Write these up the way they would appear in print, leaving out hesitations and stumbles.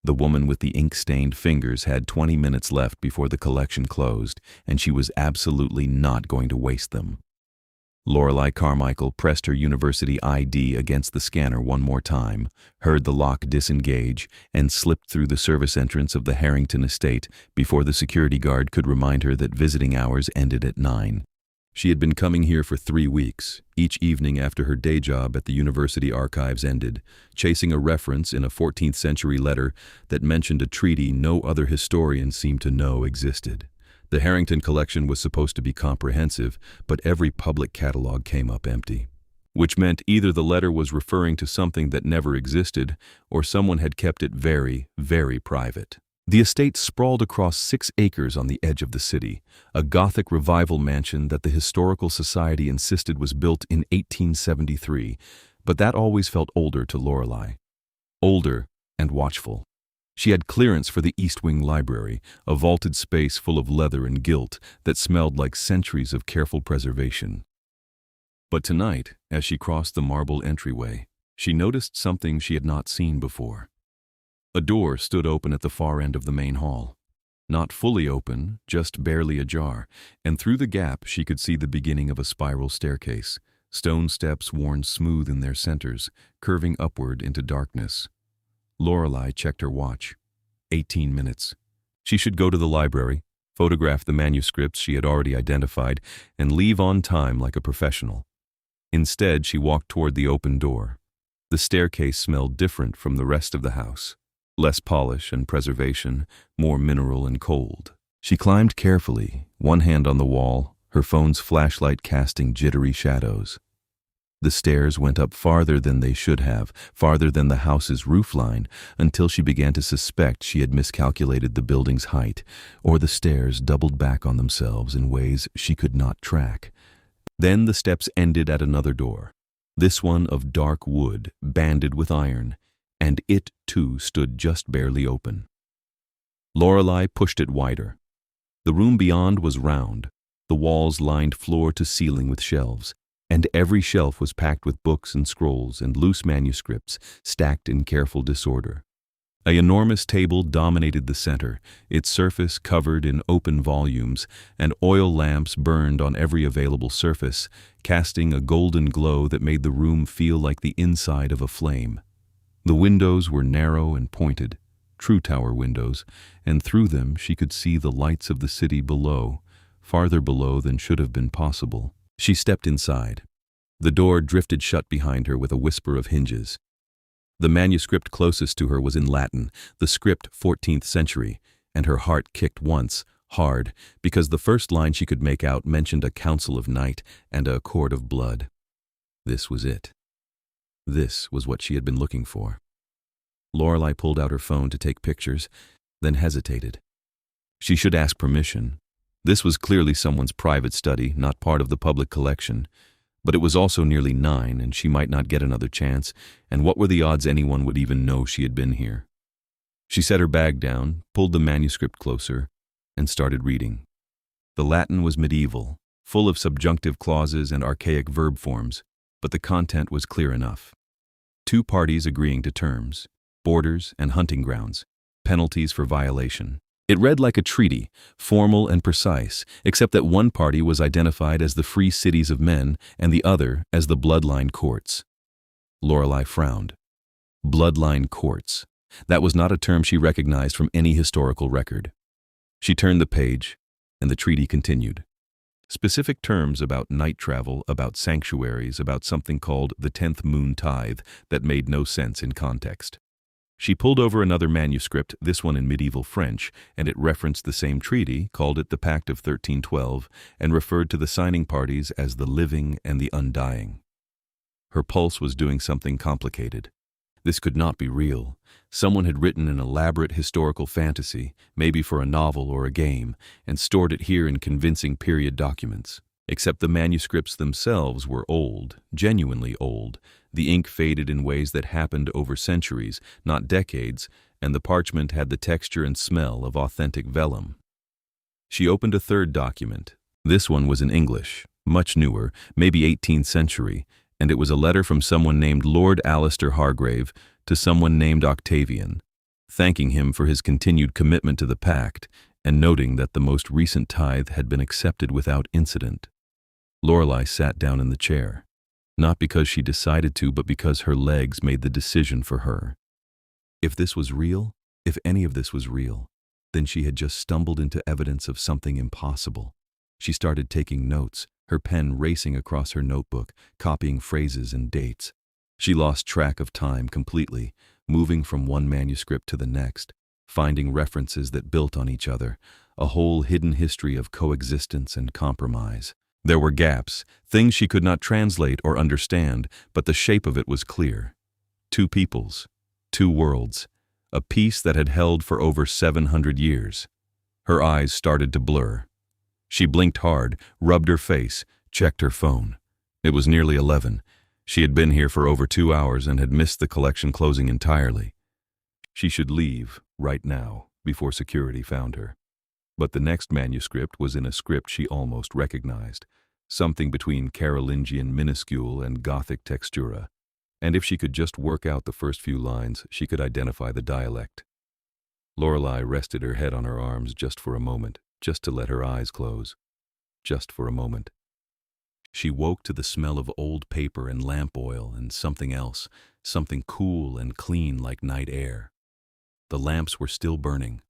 The woman with the ink-stained fingers had 20 minutes left before the collection closed, and she was absolutely not going to waste them. Lorelei Carmichael pressed her university ID against the scanner one more time, heard the lock disengage, and slipped through the service entrance of the Harrington Estate before the security guard could remind her that visiting hours ended at 9. She had been coming here for 3 weeks, each evening after her day job at the university archives ended, chasing a reference in a 14th century letter that mentioned a treaty no other historian seemed to know existed. The Harrington collection was supposed to be comprehensive, but every public catalog came up empty, which meant either the letter was referring to something that never existed, or someone had kept it very, very private. The estate sprawled across 6 acres on the edge of the city, a Gothic revival mansion that the Historical Society insisted was built in 1873, but that always felt older to Lorelei. Older and watchful. She had clearance for the East Wing Library, a vaulted space full of leather and gilt that smelled like centuries of careful preservation. But tonight, as she crossed the marble entryway, she noticed something she had not seen before. A door stood open at the far end of the main hall. Not fully open, just barely ajar, and through the gap she could see the beginning of a spiral staircase, stone steps worn smooth in their centers, curving upward into darkness. Lorelei checked her watch. 18 minutes. She should go to the library, photograph the manuscripts she had already identified, and leave on time like a professional. Instead, she walked toward the open door. The staircase smelled different from the rest of the house. Less polish and preservation, more mineral and cold. She climbed carefully, one hand on the wall, her phone's flashlight casting jittery shadows. The stairs went up farther than they should have, farther than the house's roofline, until she began to suspect she had miscalculated the building's height, or the stairs doubled back on themselves in ways she could not track. Then the steps ended at another door, this one of dark wood, banded with iron, and it, too, stood just barely open. Lorelei pushed it wider. The room beyond was round, the walls lined floor to ceiling with shelves, and every shelf was packed with books and scrolls and loose manuscripts stacked in careful disorder. An enormous table dominated the center, its surface covered in open volumes, and oil lamps burned on every available surface, casting a golden glow that made the room feel like the inside of a flame. The windows were narrow and pointed, true tower windows, and through them she could see the lights of the city below, farther below than should have been possible. She stepped inside. The door drifted shut behind her with a whisper of hinges. The manuscript closest to her was in Latin, the script 14th century, and her heart kicked once, hard, because the first line she could make out mentioned a council of night and a accord of blood. This was it. This was what she had been looking for. Lorelei pulled out her phone to take pictures, then hesitated. She should ask permission. This was clearly someone's private study, not part of the public collection. But it was also nearly 9, and she might not get another chance, and what were the odds anyone would even know she had been here? She set her bag down, pulled the manuscript closer, and started reading. The Latin was medieval, full of subjunctive clauses and archaic verb forms, but the content was clear enough. 2 parties agreeing to terms, borders and hunting grounds, penalties for violation. It read like a treaty, formal and precise, except that one party was identified as the free cities of men and the other as the bloodline courts. Lorelei frowned. Bloodline courts. That was not a term she recognized from any historical record. She turned the page, and the treaty continued. Specific terms about night travel, about sanctuaries, about something called the 10th moon tithe that made no sense in context. She pulled over another manuscript, this one in medieval French, and it referenced the same treaty, called it the Pact of 1312, and referred to the signing parties as the living and the undying. Her pulse was doing something complicated. This could not be real. Someone had written an elaborate historical fantasy, maybe for a novel or a game, and stored it here in convincing period documents. Except the manuscripts themselves were old, genuinely old. The ink faded in ways that happened over centuries, not decades, and the parchment had the texture and smell of authentic vellum. She opened a third document. This one was in English, much newer, maybe 18th century, and it was a letter from someone named Lord Alistair Hargrave to someone named Octavian. thanking him for his continued commitment to the pact and noting that the most recent tithe had been accepted without incident. Lorelei sat down in the chair, not because she decided to, but because her legs made the decision for her. If this was real, if any of this was real, then she had just stumbled into evidence of something impossible. She started taking notes, her pen racing across her notebook, copying phrases and dates. She lost track of time completely, moving from one manuscript to the next, finding references that built on each other, a whole hidden history of coexistence and compromise. There were gaps, things she could not translate or understand, but the shape of it was clear. Two peoples, two worlds, a peace that had held for over 700 years. Her eyes started to blur. She blinked hard, rubbed her face, checked her phone. It was nearly 11. She had been here for over 2 hours and had missed the collection closing entirely. She should leave, right now, before security found her. But the next manuscript was in a script she almost recognized, something between Carolingian minuscule and Gothic textura. And if she could just work out the first few lines, she could identify the dialect. Lorelei rested her head on her arms just for a moment, just to let her eyes close. Just for a moment. She woke to the smell of old paper and lamp oil and something else, something cool and clean like night air. The lamps were still burning.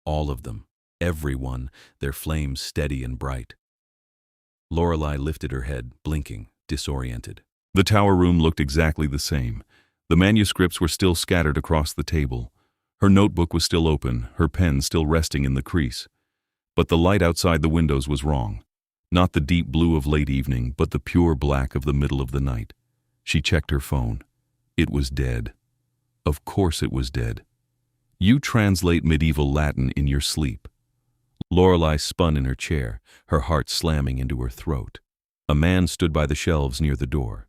All of them, every one, their flames steady and bright. Lorelei lifted her head, blinking, disoriented. The tower room looked exactly the same. The manuscripts were still scattered across the table. Her notebook was still open, her pen still resting in the crease. But the light outside the windows was wrong. Not the deep blue of late evening, but the pure black of the middle of the night. She checked her phone. It was dead. Of course it was dead. You translate medieval Latin in your sleep. Lorelei spun in her chair, her heart slamming into her throat. A man stood by the shelves near the door.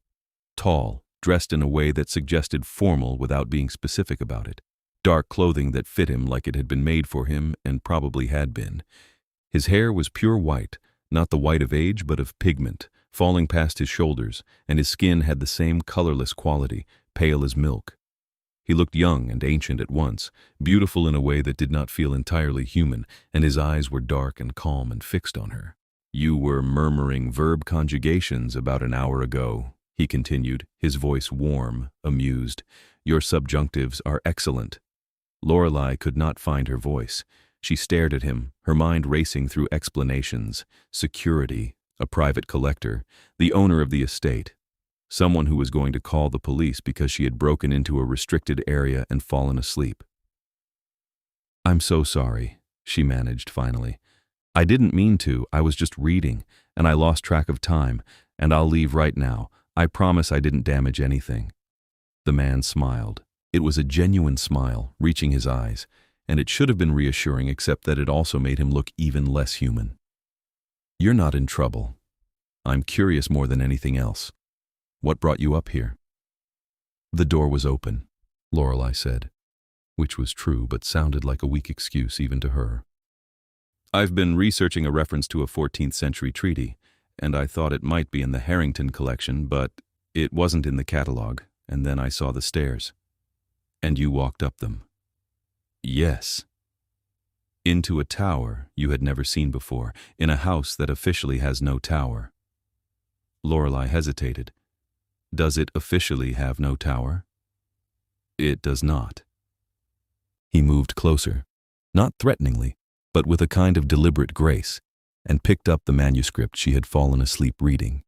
Tall, dressed in a way that suggested formal without being specific about it. Dark clothing that fit him like it had been made for him and probably had been. His hair was pure white, not the white of age but of pigment, falling past his shoulders, and his skin had the same colorless quality, pale as milk. He looked young and ancient at once, beautiful in a way that did not feel entirely human, and his eyes were dark and calm and fixed on her. You were murmuring verb conjugations about an hour ago, he continued, his voice warm, amused. Your subjunctives are excellent. Lorelei could not find her voice. She stared at him, her mind racing through explanations. Security, a private collector, the owner of the estate. Someone who was going to call the police because she had broken into a restricted area and fallen asleep. I'm so sorry, she managed finally. I didn't mean to, I was just reading, and I lost track of time, and I'll leave right now. I promise I didn't damage anything. The man smiled. It was a genuine smile, reaching his eyes, and it should have been reassuring except that it also made him look even less human. You're not in trouble. I'm curious more than anything else. What brought you up here? The door was open, Lorelei said, which was true but sounded like a weak excuse even to her. I've been researching a reference to a 14th century treaty, and I thought it might be in the Harrington collection, but it wasn't in the catalog, and then I saw the stairs. And you walked up them. Yes. Into a tower you had never seen before, in a house that officially has no tower. Lorelei hesitated. Does it officially have no tower? It does not. He moved closer, not threateningly, but with a kind of deliberate grace, and picked up the manuscript she had fallen asleep reading.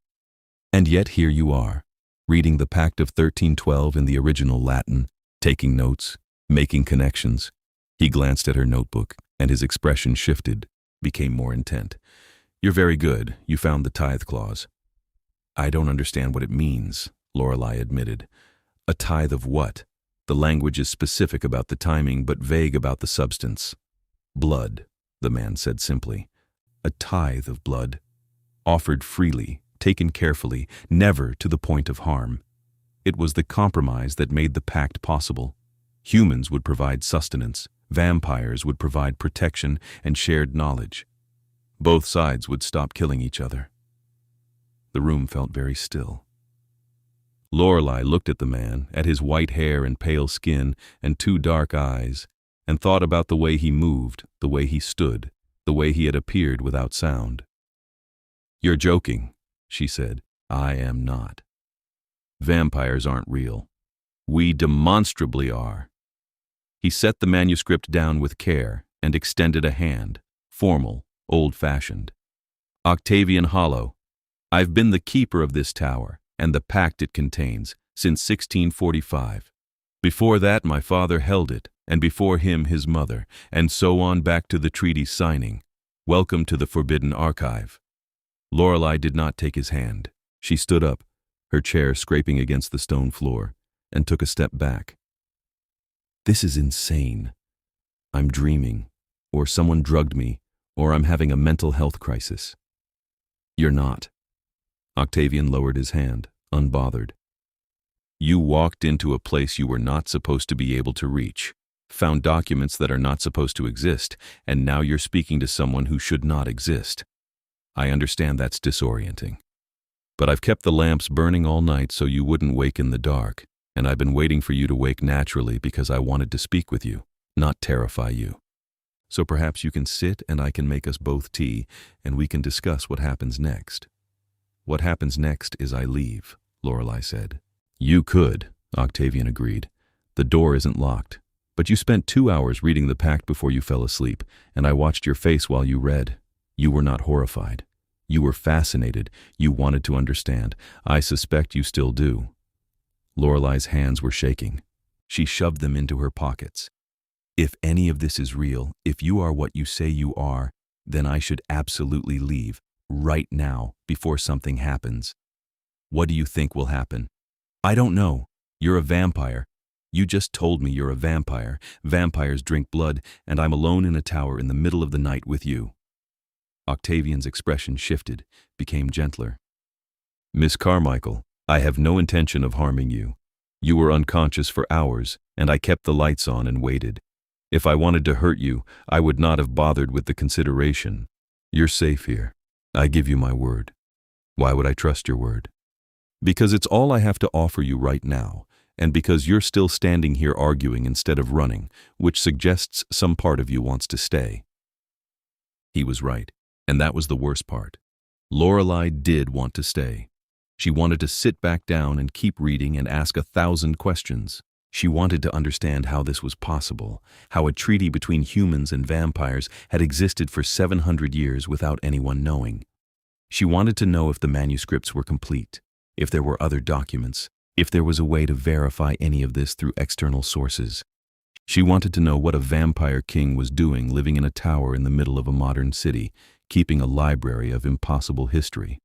And yet here you are, reading the Pact of 1312 in the original Latin, taking notes, making connections. He glanced at her notebook, and his expression shifted, became more intent. You're very good. You found the tithe clause. I don't understand what it means, Lorelei admitted. A tithe of what? The language is specific about the timing, but vague about the substance. Blood, the man said simply. A tithe of blood. Offered freely, taken carefully, never to the point of harm. It was the compromise that made the pact possible. Humans would provide sustenance, vampires would provide protection and shared knowledge. Both sides would stop killing each other. The room felt very still. Lorelei looked at the man, at his white hair and pale skin and two dark eyes, and thought about the way he moved, the way he stood, the way he had appeared without sound. "You're joking," she said. "I am not. Vampires aren't real. We demonstrably are." He set the manuscript down with care and extended a hand, formal, old-fashioned. "Octavian Hollow, I've been the keeper of this tower and the pact it contains since 1645. Before that, my father held it, and before him his mother, and so on back to the treaty signing. Welcome to the Forbidden Archive." Lorelei did not take his hand. She stood up, her chair scraping against the stone floor, and took a step back. "This is insane. I'm dreaming, or someone drugged me, or I'm having a mental health crisis." "You're not." Octavian lowered his hand, unbothered. "You walked into a place you were not supposed to be able to reach, found documents that are not supposed to exist, and now you're speaking to someone who should not exist. I understand that's disorienting. But I've kept the lamps burning all night so you wouldn't wake in the dark, and I've been waiting for you to wake naturally because I wanted to speak with you, not terrify you. So perhaps you can sit and I can make us both tea, and we can discuss what happens next." "What happens next is I leave," Lorelei said. "You could," Octavian agreed. "The door isn't locked. But you spent 2 hours reading the pact before you fell asleep, and I watched your face while you read. You were not horrified. You were fascinated. You wanted to understand. I suspect you still do." Lorelei's hands were shaking. She shoved them into her pockets. "If any of this is real, if you are what you say you are, then I should absolutely leave, right now, before something happens." "What do you think will happen?" "I don't know. You're a vampire. You just told me you're a vampire. Vampires drink blood, and I'm alone in a tower in the middle of the night with you." Octavian's expression shifted, became gentler. "Miss Carmichael, I have no intention of harming you. You were unconscious for hours, and I kept the lights on and waited. If I wanted to hurt you, I would not have bothered with the consideration. You're safe here. I give you my word." "Why would I trust your word?" "Because it's all I have to offer you right now, and because you're still standing here arguing instead of running, which suggests some part of you wants to stay." He was right, and that was the worst part. Lorelei did want to stay. She wanted to sit back down and keep reading and ask 1,000 questions. She wanted to understand how this was possible, how a treaty between humans and vampires had existed for 700 years without anyone knowing. She wanted to know if the manuscripts were complete, if there were other documents, if there was a way to verify any of this through external sources. She wanted to know what a vampire king was doing living in a tower in the middle of a modern city, keeping a library of impossible history.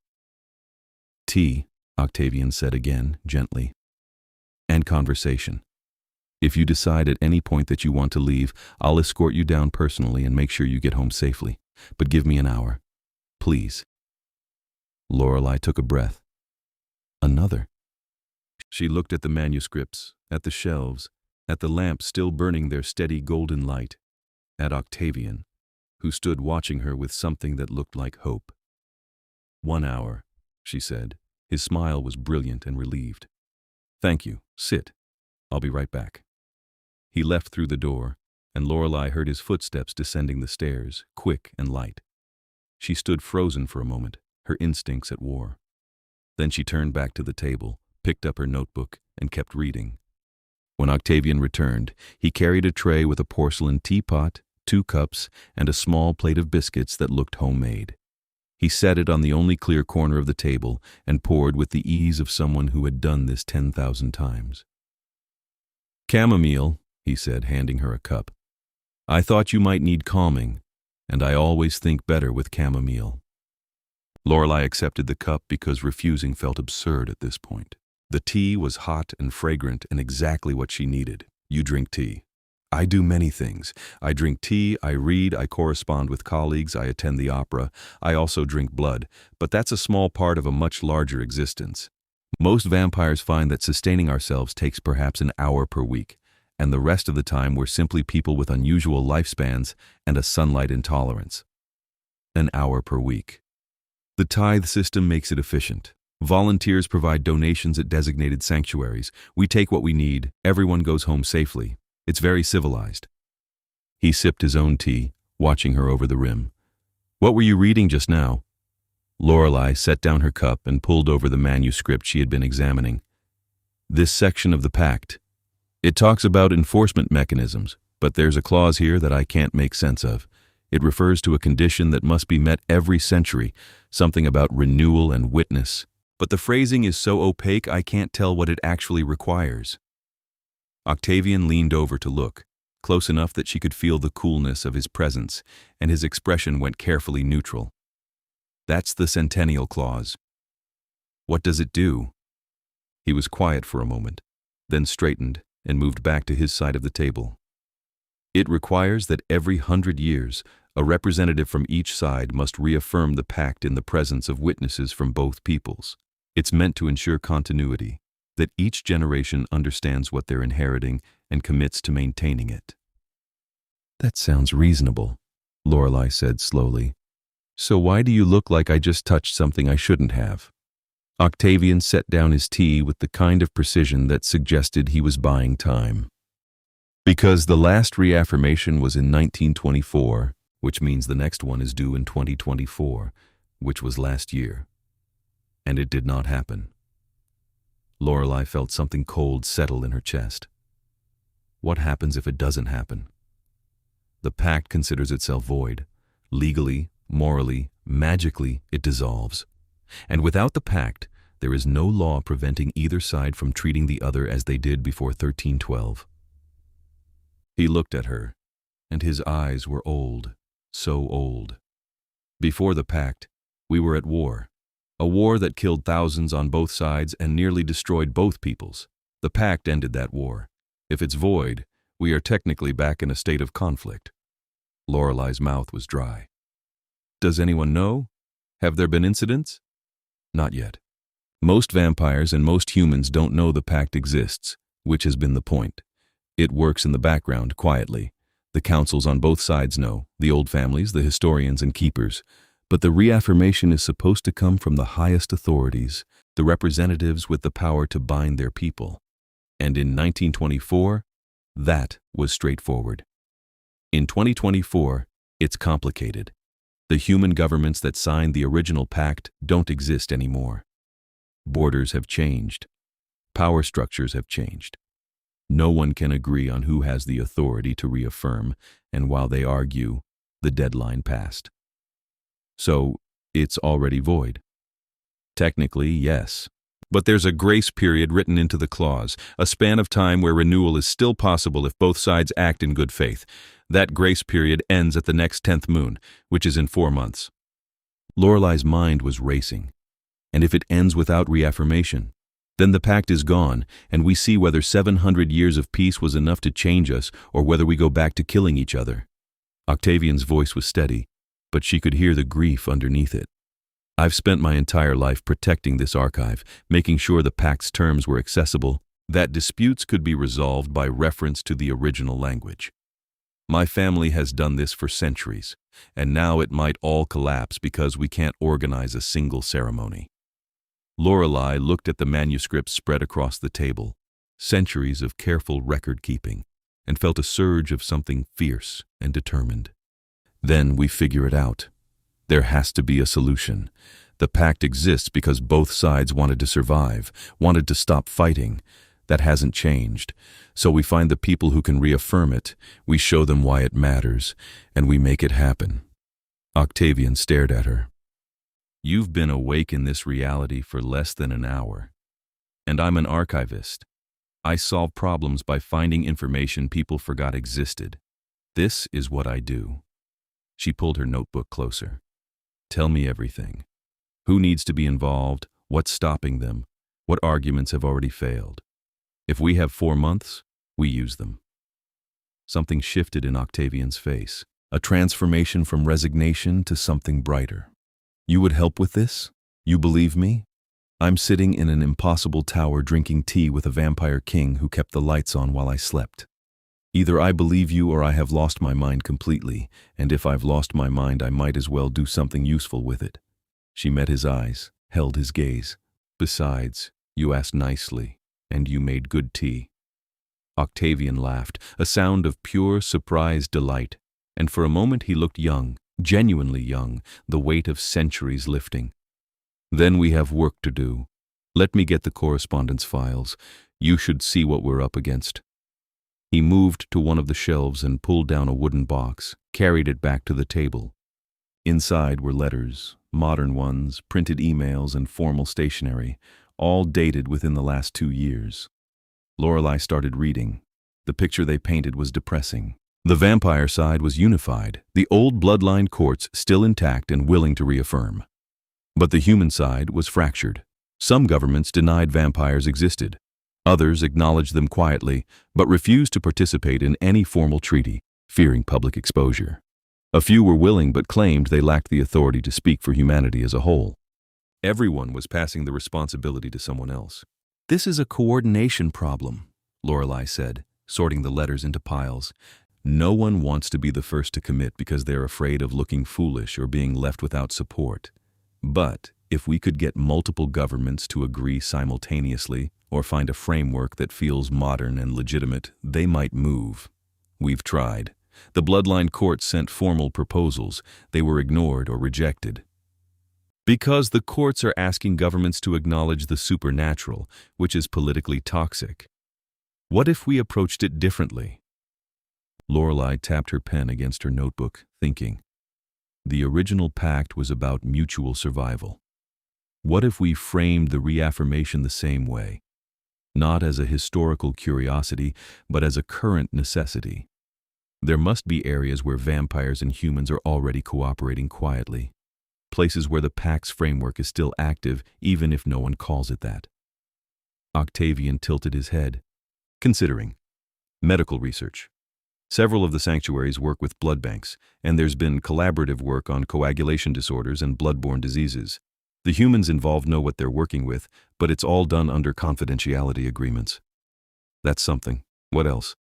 "Tea," Octavian said again, gently. "And conversation. If you decide at any point that you want to leave, I'll escort you down personally and make sure you get home safely. But give me an hour. Please." Lorelei took a breath. "Another?" She looked at the manuscripts, at the shelves, at the lamps still burning their steady golden light, at Octavian, who stood watching her with something that looked like hope. "1 hour," she said. His smile was brilliant and relieved. "Thank you. Sit. I'll be right back." He left through the door, and Lorelei heard his footsteps descending the stairs, quick and light. She stood frozen for a moment, her instincts at war. Then she turned back to the table, picked up her notebook, and kept reading. When Octavian returned, he carried a tray with a porcelain teapot, 2 cups, and a small plate of biscuits that looked homemade. He set it on the only clear corner of the table and poured with the ease of someone who had done this 10,000 times. "Chamomile," he said, handing her a cup. "I thought you might need calming, and I always think better with chamomile." Lorelei accepted the cup because refusing felt absurd at this point. The tea was hot and fragrant and exactly what she needed. "You drink tea." "I do many things. I drink tea, I read, I correspond with colleagues, I attend the opera. I also drink blood, but that's a small part of a much larger existence. Most vampires find that sustaining ourselves takes perhaps an hour per week, and the rest of the time we're simply people with unusual lifespans and a sunlight intolerance. An hour per week. The tithe system makes it efficient. Volunteers provide donations at designated sanctuaries. We take what we need. Everyone goes home safely. It's very civilized." He sipped his own tea, watching her over the rim. "What were you reading just now?" Lorelei set down her cup and pulled over the manuscript she had been examining. "This section of the pact. It talks about enforcement mechanisms, but there's a clause here that I can't make sense of. It refers to a condition that must be met every century, something about renewal and witness. But the phrasing is so opaque I can't tell what it actually requires." Octavian leaned over to look, close enough that she could feel the coolness of his presence, and his expression went carefully neutral. "That's the Centennial Clause." "What does it do?" He was quiet for a moment, then straightened and moved back to his side of the table. "It requires that every 100 years, a representative from each side must reaffirm the pact in the presence of witnesses from both peoples. It's meant to ensure continuity, that each generation understands what they're inheriting and commits to maintaining it." "That sounds reasonable," Lorelei said slowly. "So why do you look like I just touched something I shouldn't have?" Octavian set down his tea with the kind of precision that suggested he was buying time. "Because the last reaffirmation was in 1924, which means the next one is due in 2024, which was last year. And it did not happen." Lorelei felt something cold settle in her chest. What happens if it doesn't happen? The pact considers itself void. Legally, morally, magically, it dissolves. And without the pact, there is no law preventing either side from treating the other as they did before 1312. He looked at her, and his eyes were old, so old. "Before the pact, we were at war. A war that killed thousands on both sides and nearly destroyed both peoples. The pact ended that war. If it's void, we are technically back in a state of conflict." Lorelei's mouth was dry. "Does anyone know? Have there been incidents?" "Not yet. Most vampires and most humans don't know the pact exists, which has been the point. It works in the background, quietly. The councils on both sides know, the old families, the historians and keepers. But the reaffirmation is supposed to come from the highest authorities, the representatives with the power to bind their people. And in 1924, that was straightforward. In 2024, it's complicated. The human governments that signed the original pact don't exist anymore. Borders have changed. Power structures have changed. No one can agree on who has the authority to reaffirm, and while they argue, the deadline passed. So, it's already void. Technically, yes. But there's a grace period written into the clause, a span of time where renewal is still possible if both sides act in good faith. That grace period ends at the next 10th moon, which is in 4 months. Lorelei's mind was racing. And if it ends without reaffirmation, then the pact is gone, and we see whether 700 years of peace was enough to change us or whether we go back to killing each other. Octavian's voice was steady, but she could hear the grief underneath it. "I've spent my entire life protecting this archive, making sure the pact's terms were accessible, that disputes could be resolved by reference to the original language. My family has done this for centuries, and now it might all collapse because we can't organize a single ceremony." Lorelei looked at the manuscripts spread across the table, centuries of careful record-keeping, and felt a surge of something fierce and determined. "Then we figure it out. There has to be a solution. The pact exists because both sides wanted to survive, wanted to stop fighting. That hasn't changed. So we find the people who can reaffirm it, we show them why it matters, and we make it happen." Octavian stared at her. "You've been awake in this reality for less than an hour. And I'm an archivist. I solve problems by finding information people forgot existed. This is what I do." She pulled her notebook closer. "Tell me everything. Who needs to be involved? What's stopping them? What arguments have already failed? If we have 4 months, we use them." Something shifted in Octavian's face, a transformation from resignation to something brighter. "You would help with this? You believe me? I'm sitting in an impossible tower drinking tea with a vampire king who kept the lights on while I slept. Either I believe you or I have lost my mind completely, and if I've lost my mind, I might as well do something useful with it." She met his eyes, held his gaze. "Besides, you asked nicely, and you made good tea." Octavian laughed, a sound of pure, surprised delight, and for a moment he looked young, genuinely young, the weight of centuries lifting. Then we have work to do. Let me get the correspondence files. You should see what we're up against. He moved to one of the shelves and pulled down a wooden box, carried it back to the table. Inside were letters, modern ones, printed emails, and formal stationery, all dated within the last 2 years. Lorelei started reading. The picture they painted was depressing. The vampire side was unified, the old bloodline courts still intact and willing to reaffirm. But the human side was fractured. Some governments denied vampires existed. Others acknowledged them quietly, but refused to participate in any formal treaty, fearing public exposure. A few were willing but claimed they lacked the authority to speak for humanity as a whole. Everyone was passing the responsibility to someone else. "This is a coordination problem," Lorelei said, sorting the letters into piles. "No one wants to be the first to commit because they're afraid of looking foolish or being left without support. But if we could get multiple governments to agree simultaneously or find a framework that feels modern and legitimate, they might move. We've tried. The bloodline courts sent formal proposals. They were ignored or rejected. Because the courts are asking governments to acknowledge the supernatural, which is politically toxic. What if we approached it differently?" Lorelei tapped her pen against her notebook, thinking. The original pact was about mutual survival. What if we framed the reaffirmation the same way? Not as a historical curiosity, but as a current necessity. There must be areas where vampires and humans are already cooperating quietly. Places where the pact's framework is still active, even if no one calls it that. Octavian tilted his head, considering. Medical research. Several of the sanctuaries work with blood banks, and there's been collaborative work on coagulation disorders and blood-borne diseases. The humans involved know what they're working with, but it's all done under confidentiality agreements. That's something. What else?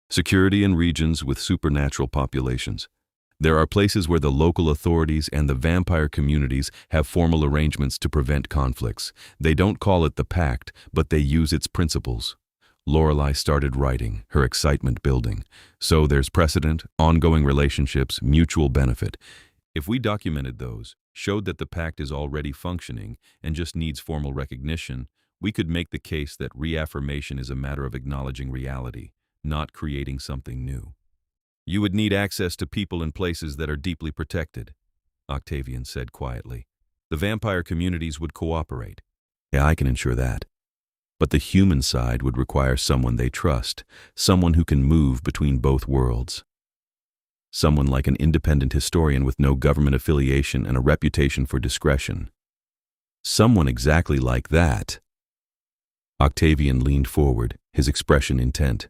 Security in regions with supernatural populations. There are places where the local authorities and the vampire communities have formal arrangements to prevent conflicts. They don't call it the pact, but they use its principles. Lorelei started writing, her excitement building. So there's precedent, ongoing relationships, mutual benefit. If we documented those, showed that the pact is already functioning and just needs formal recognition, we could make the case that reaffirmation is a matter of acknowledging reality, not creating something new. You would need access to people and places that are deeply protected, Octavian said quietly. The vampire communities would cooperate. Yeah, I can ensure that. But the human side would require someone they trust, someone who can move between both worlds. Someone like an independent historian with no government affiliation and a reputation for discretion. Someone exactly like that. Octavian leaned forward, his expression intent.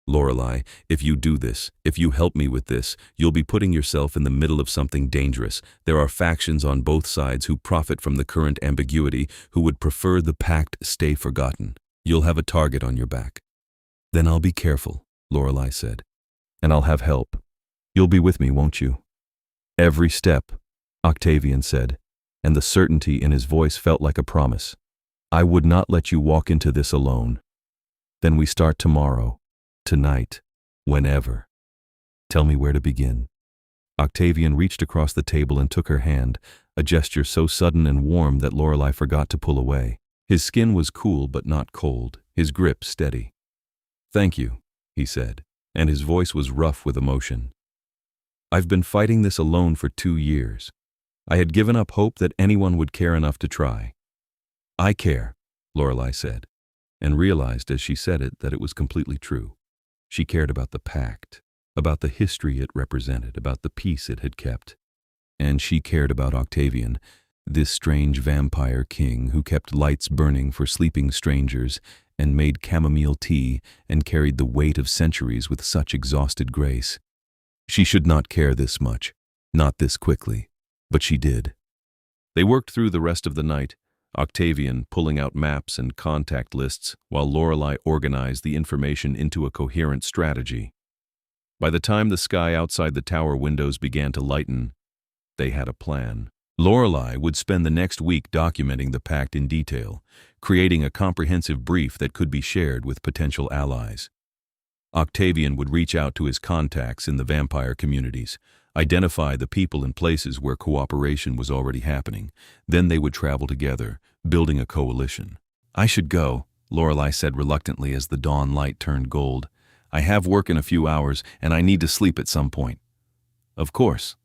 Lorelei, if you do this, if you help me with this, you'll be putting yourself in the middle of something dangerous. There are factions on both sides who profit from the current ambiguity, who would prefer the pact stay forgotten. You'll have a target on your back. Then I'll be careful, Lorelei said. And I'll have help. You'll be with me, won't you? Every step, Octavian said, and the certainty in his voice felt like a promise. I would not let you walk into this alone. Then we start tomorrow. Tonight, whenever. Tell me where to begin. Octavian reached across the table and took her hand, a gesture so sudden and warm that Lorelei forgot to pull away. His skin was cool but not cold, his grip steady. Thank you, he said, and his voice was rough with emotion. I've been fighting this alone for 2 years. I had given up hope that anyone would care enough to try. I care, Lorelei said, and realized as she said it that it was completely true. She cared about the pact, about the history it represented, about the peace it had kept. And she cared about Octavian, this strange vampire king who kept lights burning for sleeping strangers and made chamomile tea and carried the weight of centuries with such exhausted grace. She should not care this much, not this quickly, but she did. They worked through the rest of the night, Octavian pulling out maps and contact lists while Lorelei organized the information into a coherent strategy. By the time the sky outside the tower windows began to lighten, they had a plan. Lorelei would spend the next week documenting the pact in detail, creating a comprehensive brief that could be shared with potential allies. Octavian would reach out to his contacts in the vampire communities, identify the people and places where cooperation was already happening. Then they would travel together, building a coalition. "I should go," Lorelei said reluctantly as the dawn light turned gold. "I have work in a few hours, and I need to sleep at some point." "Of course."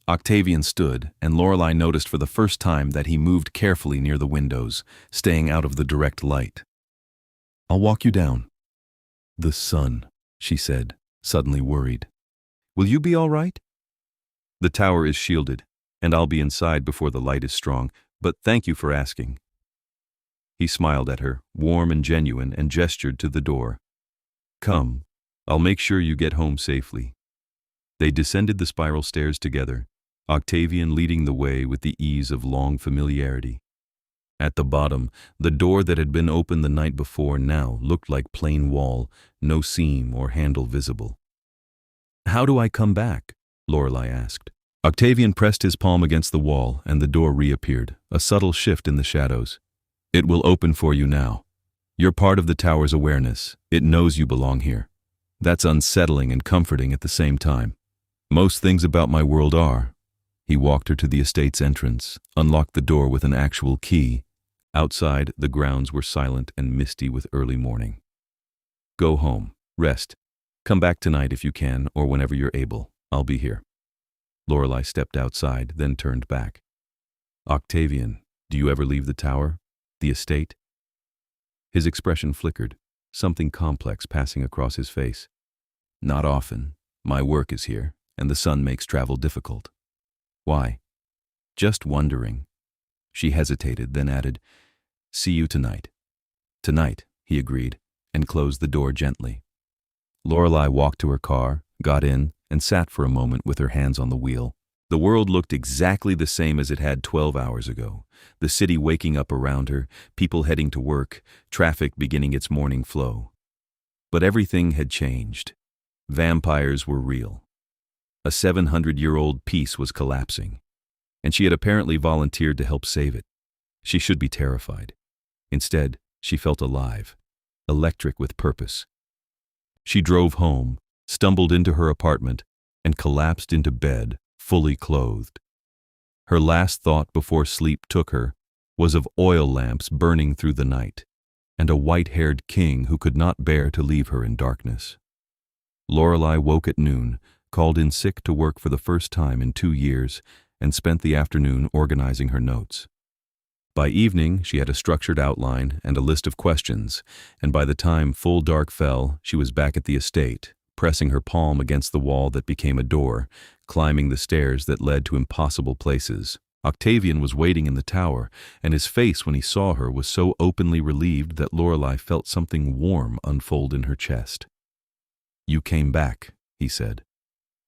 Octavian stood, and Lorelei noticed for the first time that he moved carefully near the windows, staying out of the direct light. "I'll walk you down." "The sun," she said, suddenly worried. "Will you be all right?" "The tower is shielded, and I'll be inside before the light is strong, but thank you for asking." He smiled at her, warm and genuine, and gestured to the door. "Come, I'll make sure you get home safely." They descended the spiral stairs together, Octavian leading the way with the ease of long familiarity. At the bottom, the door that had been open the night before now looked like plain wall, no seam or handle visible. "How do I come back?" Lorelei asked. Octavian pressed his palm against the wall, and the door reappeared, a subtle shift in the shadows. "It will open for you now. You're part of the tower's awareness. It knows you belong here. That's unsettling and comforting at the same time. Most things about my world are." He walked her to the estate's entrance, unlocked the door with an actual key. Outside, the grounds were silent and misty with early morning. "Go home. Rest. Come back tonight if you can, or whenever you're able. I'll be here." Lorelei stepped outside, then turned back. "Octavian, do you ever leave the tower? The estate?" His expression flickered, something complex passing across his face. "Not often. My work is here, and the sun makes travel difficult." "Why?" "Just wondering." She hesitated, then added, "See you tonight." "Tonight," he agreed, and closed the door gently. Lorelei walked to her car, got in, and sat for a moment with her hands on the wheel. The world looked exactly the same as it had 12 hours ago. The city waking up around her, people heading to work, traffic beginning its morning flow. But everything had changed. Vampires were real. A 700-year-old peace was collapsing, and she had apparently volunteered to help save it. She should be terrified. Instead, she felt alive, electric with purpose. She drove home, stumbled into her apartment, and collapsed into bed, fully clothed. Her last thought before sleep took her was of oil lamps burning through the night, and a white-haired king who could not bear to leave her in darkness. Lorelei woke at noon, called in sick to work for the first time in 2 years, and spent the afternoon organizing her notes. By evening, she had a structured outline and a list of questions, and by the time full dark fell, she was back at the estate, pressing her palm against the wall that became a door, climbing the stairs that led to impossible places. Octavian was waiting in the tower, and his face when he saw her was so openly relieved that Lorelei felt something warm unfold in her chest. "You came back," he said.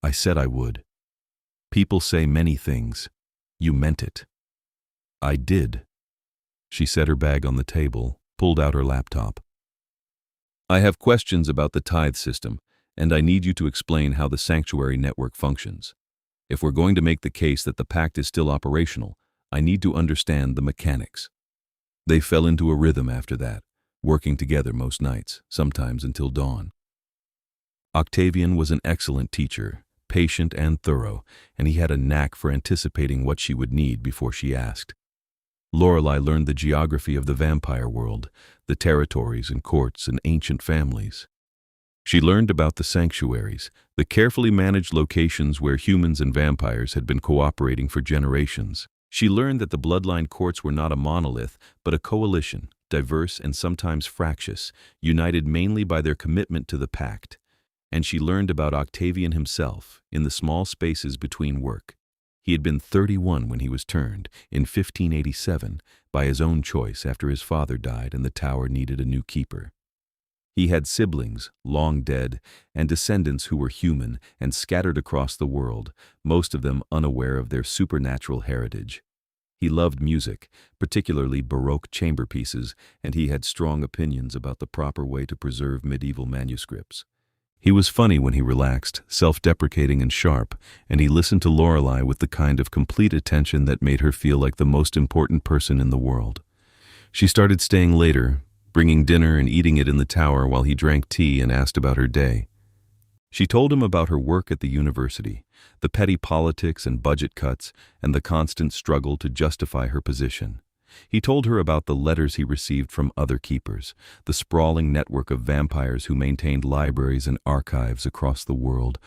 "I said I would. People say many things. You meant it." "I did." She set her bag on the table, pulled out her laptop. "I have questions about the tithe system, and I need you to explain how the sanctuary network functions. If we're going to make the case that the pact is still operational, I need to understand the mechanics." They fell into a rhythm after that, working together most nights, sometimes until dawn. Octavian was an excellent teacher, patient and thorough, and he had a knack for anticipating what she would need before she asked. Lorelei learned the geography of the vampire world, the territories and courts and ancient families. She learned about the sanctuaries, the carefully managed locations where humans and vampires had been cooperating for generations. She learned that the bloodline courts were not a monolith, but a coalition, diverse and sometimes fractious, united mainly by their commitment to the pact. And she learned about Octavian himself, in the small spaces between work. He had been 31 when he was turned, in 1587, by his own choice after his father died and the tower needed a new keeper. He had siblings, long dead, and descendants who were human and scattered across the world, most of them unaware of their supernatural heritage. He loved music, particularly Baroque chamber pieces, and he had strong opinions about the proper way to preserve medieval manuscripts. He was funny when he relaxed, self-deprecating and sharp, and he listened to Lorelei with the kind of complete attention that made her feel like the most important person in the world. She started staying later, bringing dinner and eating it in the tower while he drank tea and asked about her day. She told him about her work at the university, the petty politics and budget cuts, and the constant struggle to justify her position. He told her about the letters he received from other keepers, the sprawling network of vampires who maintained libraries and archives across the world,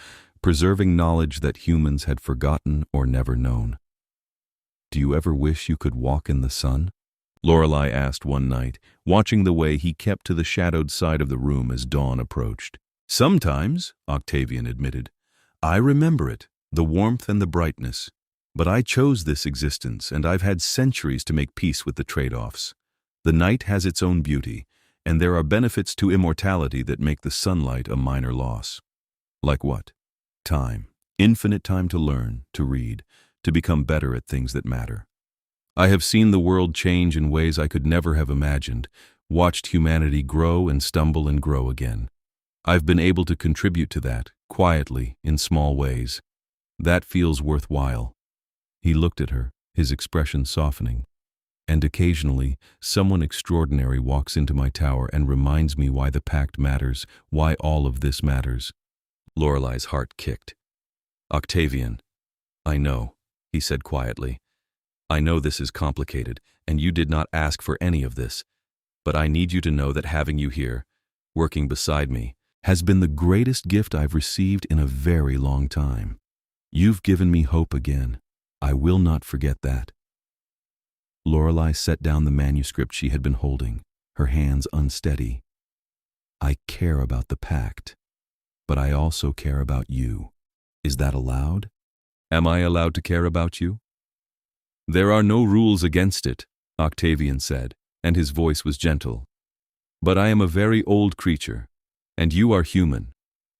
preserving knowledge that humans had forgotten or never known. "Do you ever wish you could walk in the sun?" Lorelei asked one night, watching the way he kept to the shadowed side of the room as dawn approached. "Sometimes," Octavian admitted. "I remember it, the warmth and the brightness. But I chose this existence, and I've had centuries to make peace with the trade-offs. The night has its own beauty, and there are benefits to immortality that make the sunlight a minor loss." "Like what?" "Time. Infinite time to learn, to read, to become better at things that matter. I have seen the world change in ways I could never have imagined, watched humanity grow and stumble and grow again. I've been able to contribute to that, quietly, in small ways. That feels worthwhile." He looked at her, his expression softening. "And occasionally, someone extraordinary walks into my tower and reminds me why the pact matters, why all of this matters." Lorelei's heart kicked. "Octavian, I know," he said quietly. "I know this is complicated, and you did not ask for any of this, but I need you to know that having you here, working beside me, has been the greatest gift I've received in a very long time. You've given me hope again. I will not forget that." Lorelei set down the manuscript she had been holding, her hands unsteady. "I care about the pact, but I also care about you. Is that allowed?" "Am I allowed to care about you?" "There are no rules against it," Octavian said, and his voice was gentle. "But I am a very old creature, and you are human,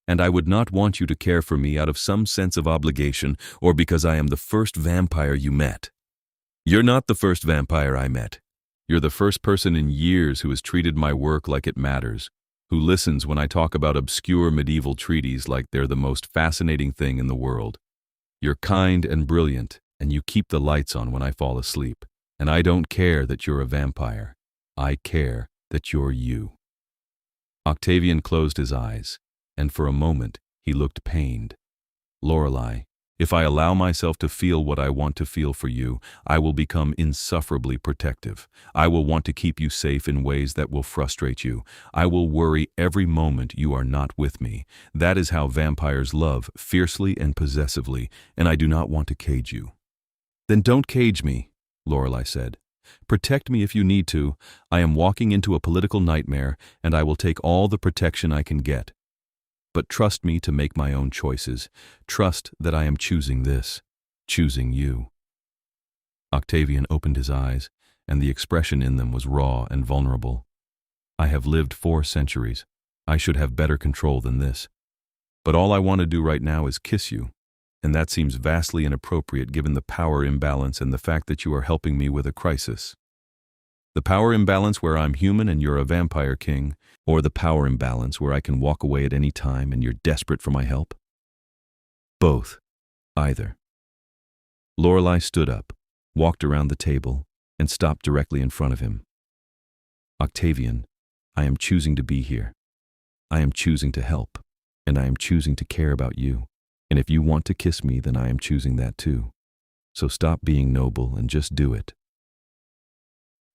and I would not want you to care for me out of some sense of obligation or because I am the first vampire you met. You're not the first vampire I met. You're the first person in years who has treated my work like it matters, who listens when I talk about obscure medieval treaties like they're the most fascinating thing in the world. You're kind and brilliant, and you keep the lights on when I fall asleep. And I don't care that you're a vampire. I care that you're you." Octavian closed his eyes, and for a moment he looked pained. "Lorelei, if I allow myself to feel what I want to feel for you, I will become insufferably protective. I will want to keep you safe in ways that will frustrate you. I will worry every moment you are not with me. That is how vampires love, fiercely and possessively, and I do not want to cage you." "Then don't cage me," Lorelei said. "Protect me if you need to. I am walking into a political nightmare, and I will take all the protection I can get. But trust me to make my own choices. Trust that I am choosing this, choosing you." Octavian opened his eyes, and the expression in them was raw and vulnerable. "I have lived 4 centuries. I should have better control than this. But all I want to do right now is kiss you, and that seems vastly inappropriate given the power imbalance and the fact that you are helping me with a crisis. The power imbalance where I'm human and you're a vampire king, or the power imbalance where I can walk away at any time and you're desperate for my help?" "Both. Either." Lorelei stood up, walked around the table, and stopped directly in front of him. "Octavian, I am choosing to be here. I am choosing to help, and I am choosing to care about you. And if you want to kiss me, then I am choosing that too. So stop being noble and just do it."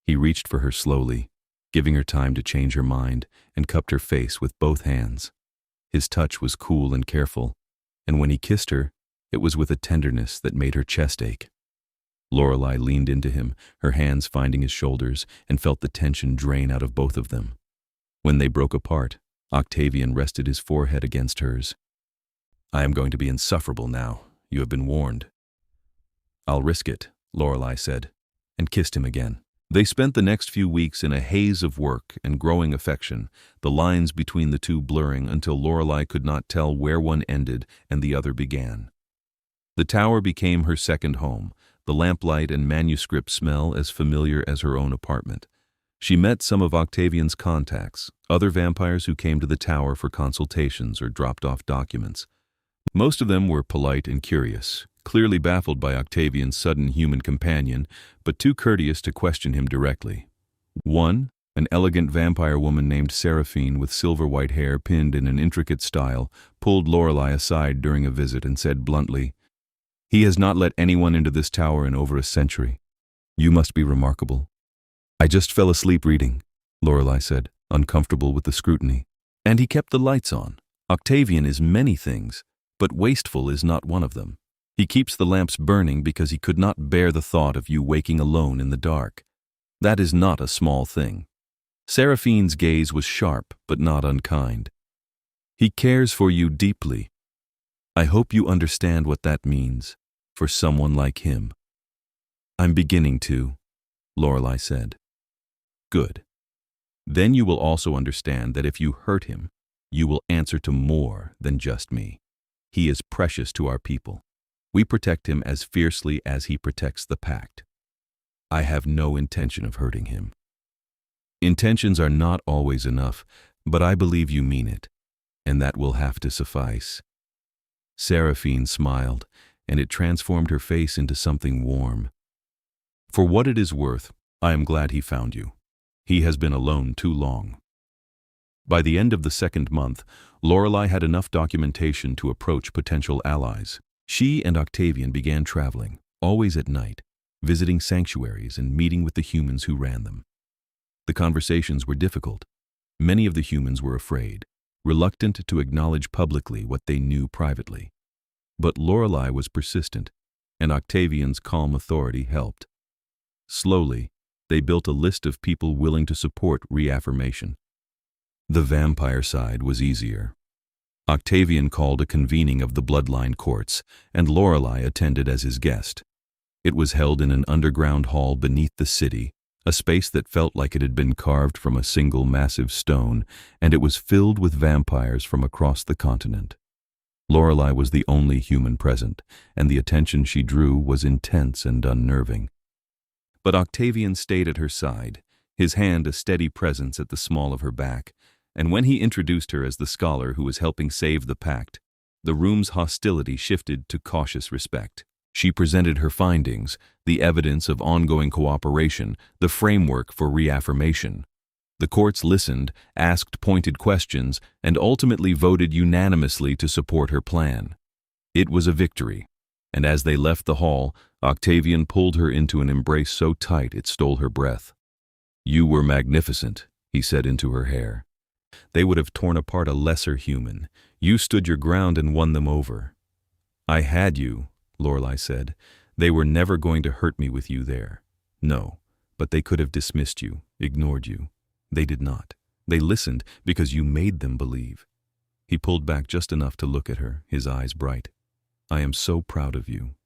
He reached for her slowly, giving her time to change her mind, and cupped her face with both hands. His touch was cool and careful, and when he kissed her, it was with a tenderness that made her chest ache. Lorelei leaned into him, her hands finding his shoulders, and felt the tension drain out of both of them. When they broke apart, Octavian rested his forehead against hers. "I am going to be insufferable now. You have been warned." "I'll risk it," Lorelei said, and kissed him again. They spent the next few weeks in a haze of work and growing affection, the lines between the two blurring until Lorelei could not tell where one ended and the other began. The tower became her second home, the lamplight and manuscript smell as familiar as her own apartment. She met some of Octavian's contacts, other vampires who came to the tower for consultations or dropped off documents. Most of them were polite and curious, clearly baffled by Octavian's sudden human companion, but too courteous to question him directly. One, An elegant vampire woman named Seraphine with silver-white hair pinned in an intricate style pulled Lorelei aside during a visit and said bluntly, "He has not let anyone into this tower in over a century. You must be remarkable." "I just fell asleep reading," Lorelei said, uncomfortable with the scrutiny. "And he kept the lights on. Octavian is many things, but wasteful is not one of them. He keeps the lamps burning because he could not bear the thought of you waking alone in the dark. That is not a small thing." Seraphine's gaze was sharp but not unkind. "He cares for you deeply. I hope you understand what that means for someone like him." "I'm beginning to," Lorelei said. "Good. Then you will also understand that if you hurt him, you will answer to more than just me. He is precious to our people. We protect him as fiercely as he protects the pact. I have no intention of hurting him." "Intentions are not always enough, but I believe you mean it, and that will have to suffice." Seraphine smiled, and it transformed her face into something warm. "For what it is worth, I am glad he found you. He has been alone too long." By the end of the second month, Lorelei had enough documentation to approach potential allies. She and Octavian began traveling, always at night, visiting sanctuaries and meeting with the humans who ran them. The conversations were difficult. Many of the humans were afraid, reluctant to acknowledge publicly what they knew privately. But Lorelei was persistent, and Octavian's calm authority helped. Slowly, they built a list of people willing to support reaffirmation. The vampire side was easier. Octavian called a convening of the bloodline courts, and Lorelei attended as his guest. It was held in an underground hall beneath the city, a space that felt like it had been carved from a single massive stone, and it was filled with vampires from across the continent. Lorelei was the only human present, and the attention she drew was intense and unnerving. But Octavian stayed at her side, his hand a steady presence at the small of her back, and when he introduced her as the scholar who was helping save the pact, the room's hostility shifted to cautious respect. She presented her findings, the evidence of ongoing cooperation, the framework for reaffirmation. The courts listened, asked pointed questions, and ultimately voted unanimously to support her plan. It was a victory, and as they left the hall, Octavian pulled her into an embrace so tight it stole her breath. "You were magnificent," he said into her hair. "They would have torn apart a lesser human. You stood your ground and won them over." "I had you," Lorelei said. "They were never going to hurt me with you there. No, but they could have dismissed you, ignored you. They did not. They listened because you made them believe." He pulled back just enough to look at her, his eyes bright. "I am so proud of you."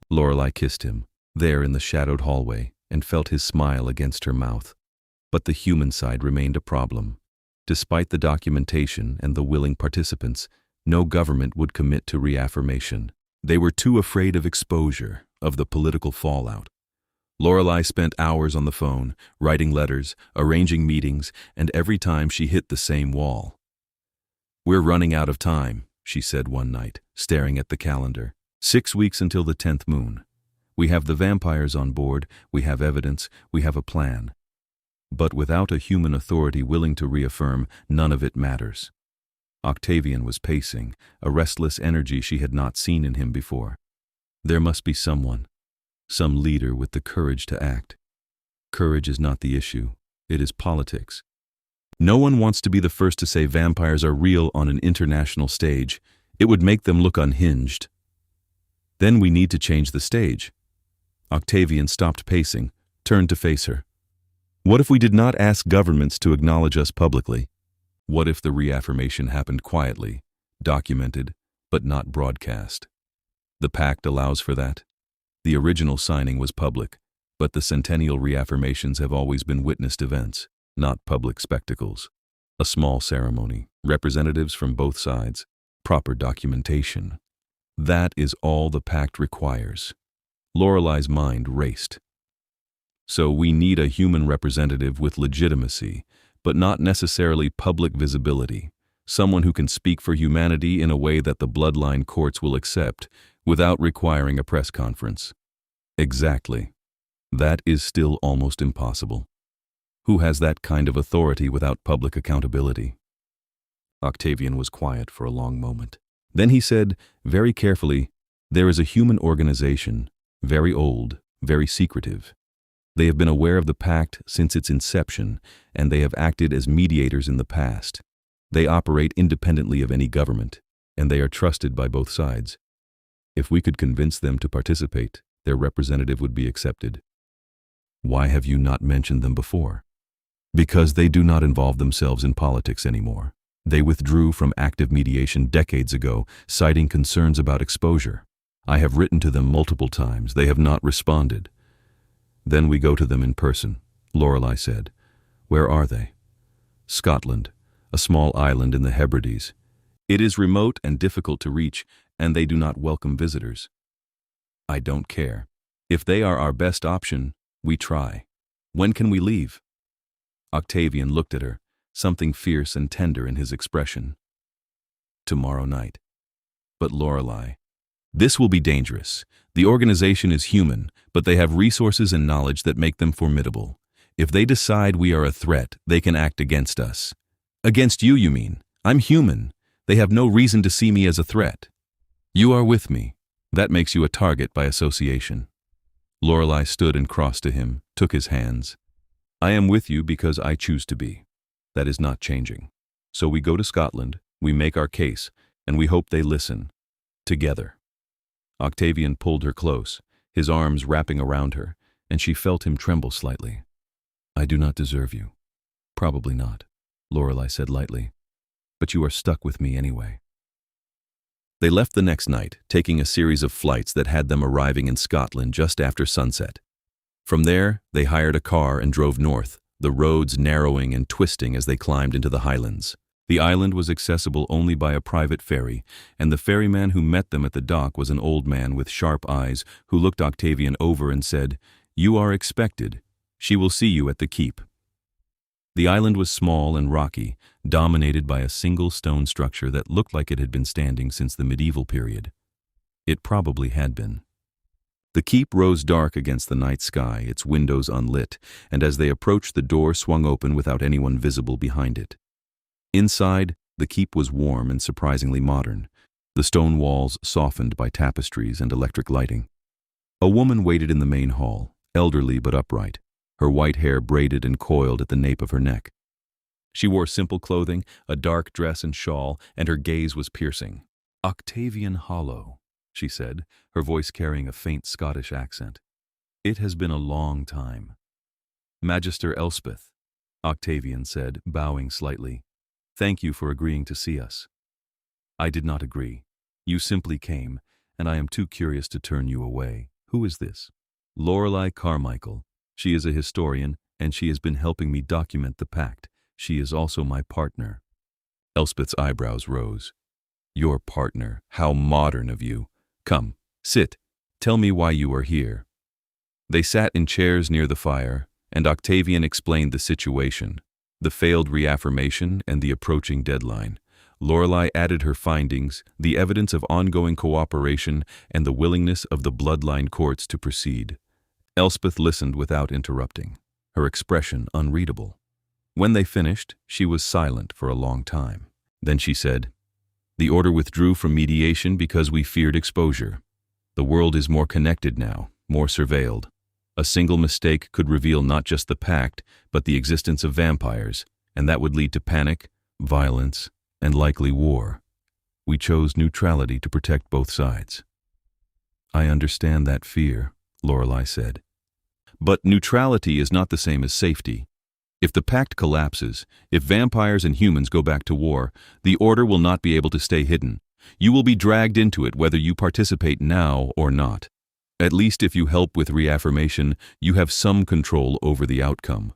Lorelei kissed him, there in the shadowed hallway, and felt his smile against her mouth. But the human side remained a problem. Despite the documentation and the willing participants, no government would commit to reaffirmation. They were too afraid of exposure, of the political fallout. Lorelei spent hours on the phone, writing letters, arranging meetings, and every time she hit the same wall. "We're running out of time," she said one night, staring at the calendar. 6 weeks until the 10th moon. We have the vampires on board, we have evidence, we have a plan. But without a human authority willing to reaffirm, none of it matters. Octavian was pacing, a restless energy she had not seen in him before. There must be someone, some leader with the courage to act. Courage is not the issue, it is politics. No one wants to be the first to say vampires are real on an international stage. It would make them look unhinged. Then we need to change the stage. Octavian stopped pacing, turned to face her. What if we did not ask governments to acknowledge us publicly? What if the reaffirmation happened quietly, documented, but not broadcast? The pact allows for that. The original signing was public, but the centennial reaffirmations have always been witnessed events, not public spectacles. A small ceremony, representatives from both sides, proper documentation. That is all the pact requires. Lorelei's mind raced. So we need a human representative with legitimacy, but not necessarily public visibility, someone who can speak for humanity in a way that the bloodline courts will accept without requiring a press conference. Exactly. That is still almost impossible. Who has that kind of authority without public accountability? Octavian was quiet for a long moment. Then he said, very carefully, there is a human organization, very old, very secretive. They have been aware of the pact since its inception, and they have acted as mediators in the past. They operate independently of any government, and they are trusted by both sides. If we could convince them to participate, their representative would be accepted. Why have you not mentioned them before? Because they do not involve themselves in politics anymore. They withdrew from active mediation decades ago, citing concerns about exposure. I have written to them multiple times. They have not responded. Then we go to them in person, Lorelei said. Where are they? Scotland, a small island in the Hebrides. It is remote and difficult to reach, and they do not welcome visitors. I don't care. If they are our best option, we try. When can we leave? Octavian looked at her, something fierce and tender in his expression. Tomorrow night. But Lorelei, this will be dangerous. The organization is human, but they have resources and knowledge that make them formidable. If they decide we are a threat, they can act against us. Against you, you mean? I'm human. They have no reason to see me as a threat. You are with me. That makes you a target by association. Lorelei stood and crossed to him, took his hands. I am with you because I choose to be. That is not changing. So we go to Scotland, we make our case, and we hope they listen. Together. Octavian pulled her close, his arms wrapping around her, and she felt him tremble slightly. I do not deserve you. Probably not, Lorelei said lightly. But you are stuck with me anyway. They left the next night, taking a series of flights that had them arriving in Scotland just after sunset. From there, they hired a car and drove north, the roads narrowing and twisting as they climbed into the highlands. The island was accessible only by a private ferry, and the ferryman who met them at the dock was an old man with sharp eyes who looked Octavian over and said, You are expected. She will see you at the keep. The island was small and rocky, dominated by a single stone structure that looked like it had been standing since the medieval period. It probably had been. The keep rose dark against the night sky, its windows unlit, and as they approached, the door swung open without anyone visible behind it. Inside, the keep was warm and surprisingly modern, the stone walls softened by tapestries and electric lighting. A woman waited in the main hall, elderly but upright, her white hair braided and coiled at the nape of her neck. She wore simple clothing, a dark dress and shawl, and her gaze was piercing. Octavian Hollow, she said, her voice carrying a faint Scottish accent. It has been a long time. Magister Elspeth, Octavian said, bowing slightly. Thank you for agreeing to see us. I did not agree. You simply came, and I am too curious to turn you away. Who is this? Lorelei Carmichael. She is a historian, and she has been helping me document the pact. She is also my partner. Elspeth's eyebrows rose. Your partner, how modern of you. Come, sit. Tell me why you are here. They sat in chairs near the fire, and Octavian explained the situation, the failed reaffirmation and the approaching deadline. Lorelei added her findings, the evidence of ongoing cooperation and the willingness of the bloodline courts to proceed. Elspeth listened without interrupting, her expression unreadable. When they finished, she was silent for a long time. Then she said, The order withdrew from mediation because we feared exposure. The world is more connected now, more surveilled. A single mistake could reveal not just the pact, but the existence of vampires, and that would lead to panic, violence, and likely war. We chose neutrality to protect both sides. I understand that fear, Lorelei said. But neutrality is not the same as safety. If the pact collapses, if vampires and humans go back to war, the order will not be able to stay hidden. You will be dragged into it whether you participate now or not. At least if you help with reaffirmation, you have some control over the outcome.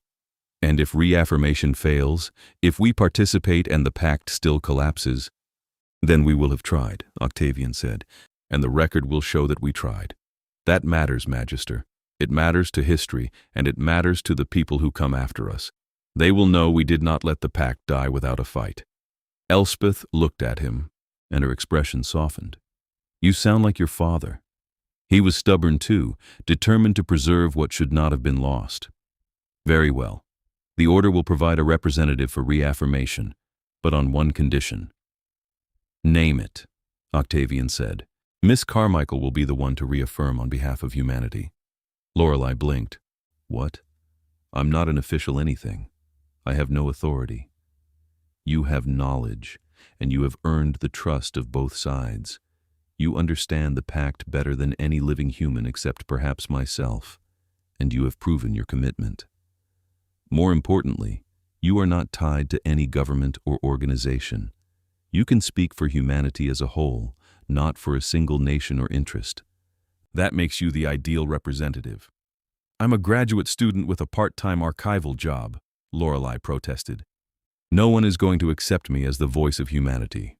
And if reaffirmation fails, if we participate and the pact still collapses, then we will have tried, Octavian said, and the record will show that we tried. That matters, Magister. It matters to history, and it matters to the people who come after us. They will know we did not let the pact die without a fight. Elspeth looked at him, and her expression softened. You sound like your father. He was stubborn too, determined to preserve what should not have been lost. Very well. The order will provide a representative for reaffirmation, but on one condition. Name it, Octavian said. Miss Carmichael will be the one to reaffirm on behalf of humanity. Lorelei blinked. What? I'm not an official anything. I have no authority. You have knowledge, and you have earned the trust of both sides. You understand the pact better than any living human except perhaps myself, and you have proven your commitment. More importantly, you are not tied to any government or organization. You can speak for humanity as a whole, not for a single nation or interest. That makes you the ideal representative. I'm a graduate student with a part-time archival job, Lorelei protested. No one is going to accept me as the voice of humanity.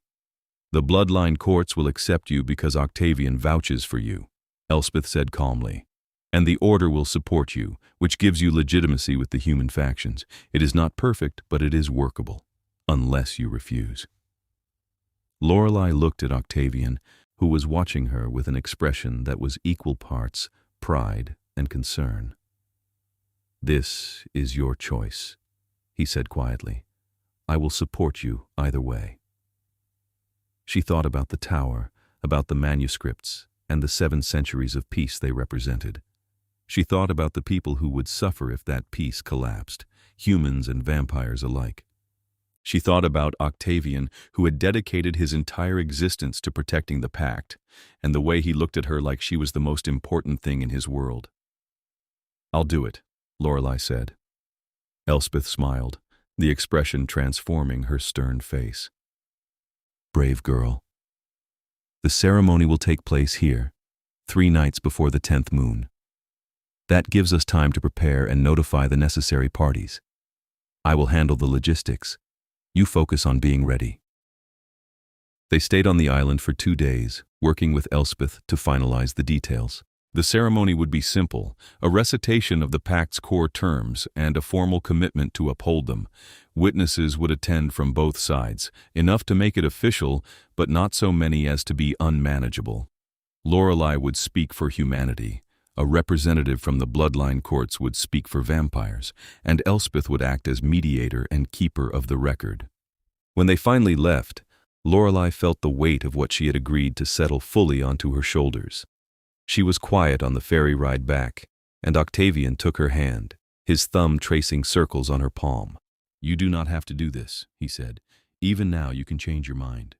The bloodline courts will accept you because Octavian vouches for you, Elspeth said calmly. And the order will support you, which gives you legitimacy with the human factions. It is not perfect, but it is workable, unless you refuse. Lorelei looked at Octavian, who was watching her with an expression that was equal parts pride and concern. This is your choice, he said quietly. I will support you either way. She thought about the tower, about the manuscripts, and the 7 centuries of peace they represented. She thought about the people who would suffer if that peace collapsed, humans and vampires alike. She thought about Octavian, who had dedicated his entire existence to protecting the pact, and the way he looked at her like she was the most important thing in his world. I'll do it, Lorelei said. Elspeth smiled, the expression transforming her stern face. Brave girl. The ceremony will take place here, 3 nights before the 10th moon. That gives us time to prepare and notify the necessary parties. I will handle the logistics. You focus on being ready. They stayed on the island for 2 days, working with Elspeth to finalize the details. The ceremony would be simple, a recitation of the pact's core terms and a formal commitment to uphold them. Witnesses would attend from both sides, enough to make it official, but not so many as to be unmanageable. Lorelei would speak for humanity. A representative from the bloodline courts would speak for vampires, and Elspeth would act as mediator and keeper of the record. When they finally left, Lorelei felt the weight of what she had agreed to settle fully onto her shoulders. She was quiet on the ferry ride back, and Octavian took her hand, his thumb tracing circles on her palm. You do not have to do this, he said. Even now you can change your mind.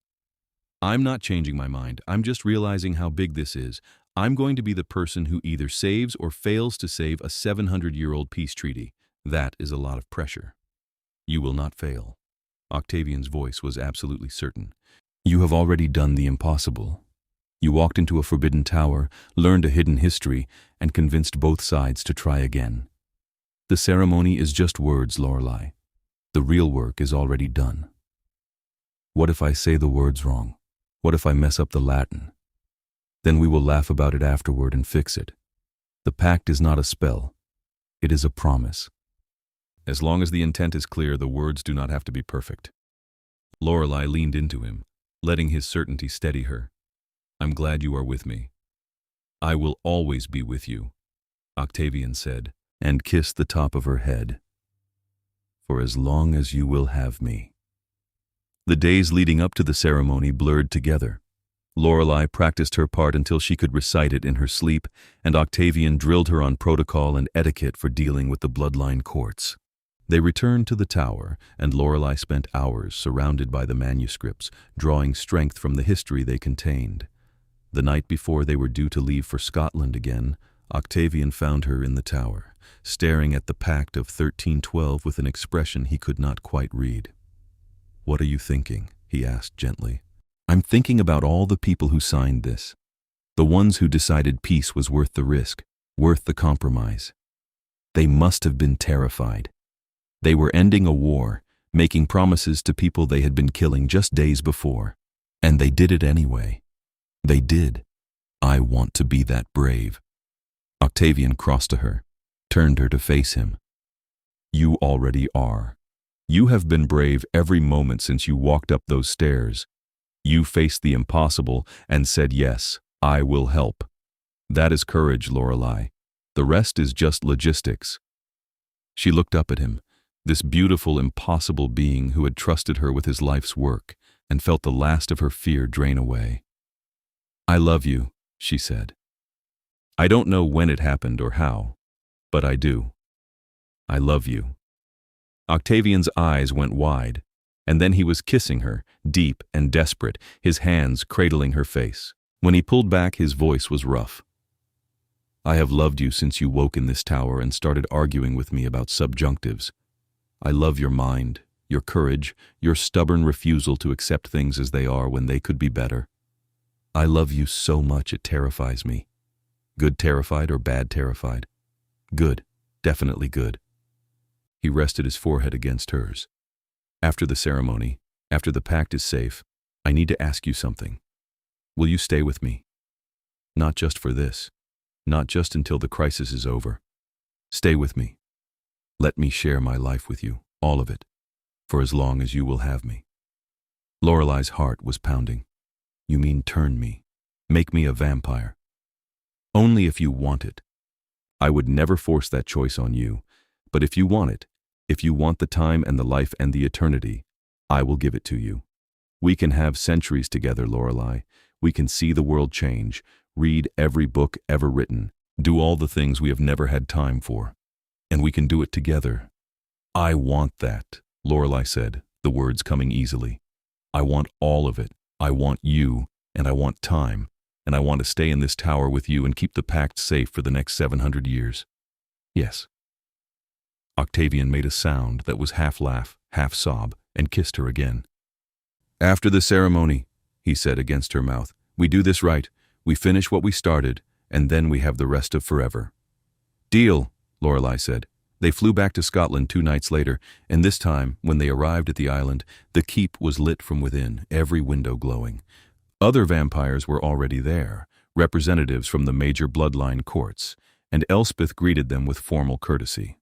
I'm not changing my mind. I'm just realizing how big this is. I'm going to be the person who either saves or fails to save a 700-year-old peace treaty. That is a lot of pressure. You will not fail. Octavian's voice was absolutely certain. You have already done the impossible. You walked into a forbidden tower, learned a hidden history, and convinced both sides to try again. The ceremony is just words, Lorelei. The real work is already done. What if I say the words wrong? What if I mess up the Latin? Then we will laugh about it afterward and fix it. The pact is not a spell. It is a promise. As long as the intent is clear, the words do not have to be perfect. Lorelei leaned into him, letting his certainty steady her. I'm glad you are with me. I will always be with you, Octavian said, and kissed the top of her head. For as long as you will have me. The days leading up to the ceremony blurred together. Lorelei practiced her part until she could recite it in her sleep, and Octavian drilled her on protocol and etiquette for dealing with the bloodline courts. They returned to the tower, and Lorelei spent hours surrounded by the manuscripts, drawing strength from the history they contained. The night before they were due to leave for Scotland again, Octavian found her in the tower, staring at the Pact of 1312 with an expression he could not quite read. "What are you thinking?" he asked gently. "I'm thinking about all the people who signed this. The ones who decided peace was worth the risk, worth the compromise. They must have been terrified. They were ending a war, making promises to people they had been killing just days before. And they did it anyway. They did. I want to be that brave." Octavian crossed to her, turned her to face him. "You already are. You have been brave every moment since you walked up those stairs. You faced the impossible and said, yes, I will help. That is courage, Lorelei. The rest is just logistics." She looked up at him, this beautiful, impossible being who had trusted her with his life's work and felt the last of her fear drain away. "I love you," she said. "I don't know when it happened or how, but I do. I love you." Octavian's eyes went wide, and then he was kissing her, deep and desperate, his hands cradling her face. When he pulled back, his voice was rough. "I have loved you since you woke in this tower and started arguing with me about subjunctives. I love your mind, your courage, your stubborn refusal to accept things as they are when they could be better. I love you so much it terrifies me. Good terrified or bad terrified? Good, definitely good." He rested his forehead against hers. "After the ceremony, after the pact is safe, I need to ask you something. Will you stay with me? Not just for this, not just until the crisis is over. Stay with me. Let me share my life with you, all of it, for as long as you will have me." Lorelei's heart was pounding. "You mean turn me, make me a vampire?" "Only if you want it. I would never force that choice on you, but if you want it, if you want the time and the life and the eternity, I will give it to you. We can have centuries together, Lorelei. We can see the world change, read every book ever written, do all the things we have never had time for. And we can do it together." "I want that," Lorelei said, the words coming easily. "I want all of it. I want you, and I want time, and I want to stay in this tower with you and keep the pact safe for the next 700 years. Yes." Octavian made a sound that was half laugh, half sob, and kissed her again. "After the ceremony," he said against her mouth, "we do this right, we finish what we started, and then we have the rest of forever." "Deal," Lorelei said. They flew back to Scotland 2 nights later, and this time, when they arrived at the island, the keep was lit from within, every window glowing. Other vampires were already there, representatives from the major bloodline courts, and Elspeth greeted them with formal courtesy.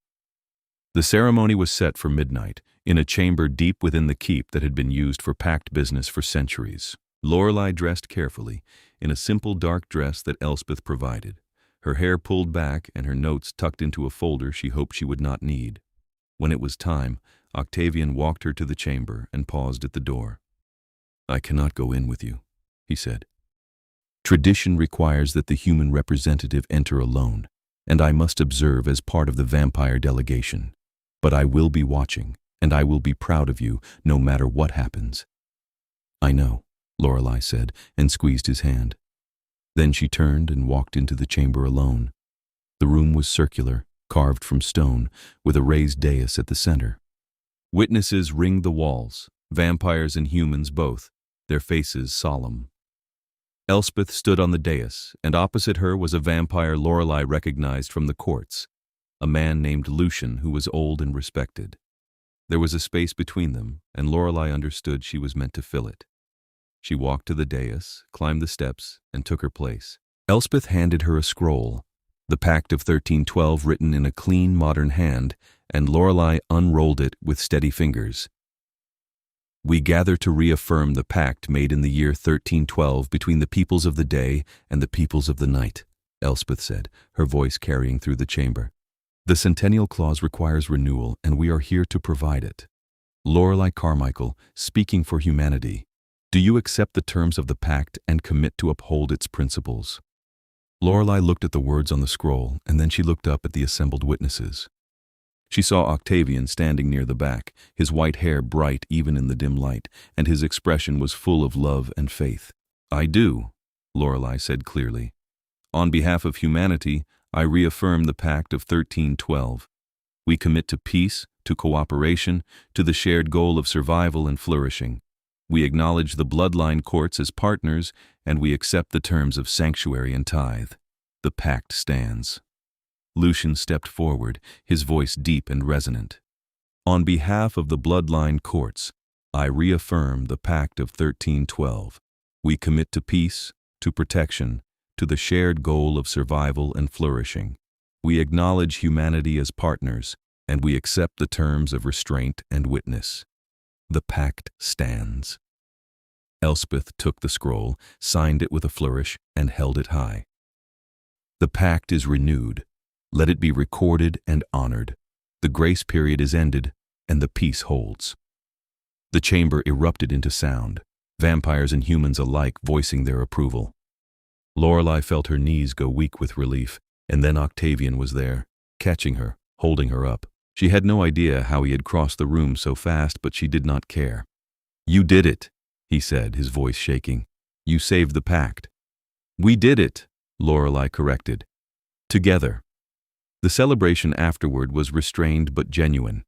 The ceremony was set for midnight, in a chamber deep within the keep that had been used for pact business for centuries. Lorelei dressed carefully, in a simple dark dress that Elspeth provided, her hair pulled back and her notes tucked into a folder she hoped she would not need. When it was time, Octavian walked her to the chamber and paused at the door. "I cannot go in with you," he said. "Tradition requires that the human representative enter alone, and I must observe as part of the vampire delegation. But I will be watching, and I will be proud of you, no matter what happens." "I know," Lorelei said, and squeezed his hand. Then she turned and walked into the chamber alone. The room was circular, carved from stone, with a raised dais at the center. Witnesses ringed the walls, vampires and humans both, their faces solemn. Elspeth stood on the dais, and opposite her was a vampire Lorelei recognized from the courts, a man named Lucian who was old and respected. There was a space between them, and Lorelei understood she was meant to fill it. She walked to the dais, climbed the steps, and took her place. Elspeth handed her a scroll, the Pact of 1312 written in a clean, modern hand, and Lorelei unrolled it with steady fingers. "We gather to reaffirm the pact made in the year 1312 between the peoples of the day and the peoples of the night," Elspeth said, her voice carrying through the chamber. "The Centennial Clause requires renewal, and we are here to provide it. Lorelei Carmichael, speaking for humanity, do you accept the terms of the pact and commit to uphold its principles?" Lorelei looked at the words on the scroll, and then she looked up at the assembled witnesses. She saw Octavian standing near the back, his white hair bright even in the dim light, and his expression was full of love and faith. "I do," Lorelei said clearly. "On behalf of humanity, I reaffirm the Pact of 1312. We commit to peace, to cooperation, to the shared goal of survival and flourishing. We acknowledge the bloodline courts as partners, and we accept the terms of sanctuary and tithe. The pact stands." Lucian stepped forward, his voice deep and resonant. "On behalf of the bloodline courts, I reaffirm the Pact of 1312. We commit to peace, to protection, to the shared goal of survival and flourishing. We acknowledge humanity as partners, and we accept the terms of restraint and witness. The pact stands." Elspeth took the scroll, signed it with a flourish, and held it high. "The pact is renewed. Let it be recorded and honored. The grace period is ended. and the peace holds." The chamber erupted into sound, vampires and humans alike voicing their approval. Lorelei felt her knees go weak with relief, and then Octavian was there, catching her, holding her up. She had no idea how he had crossed the room so fast, but she did not care. "You did it," he said, his voice shaking. "You saved the pact." "We did it," Lorelei corrected. "Together." The celebration afterward was restrained but genuine.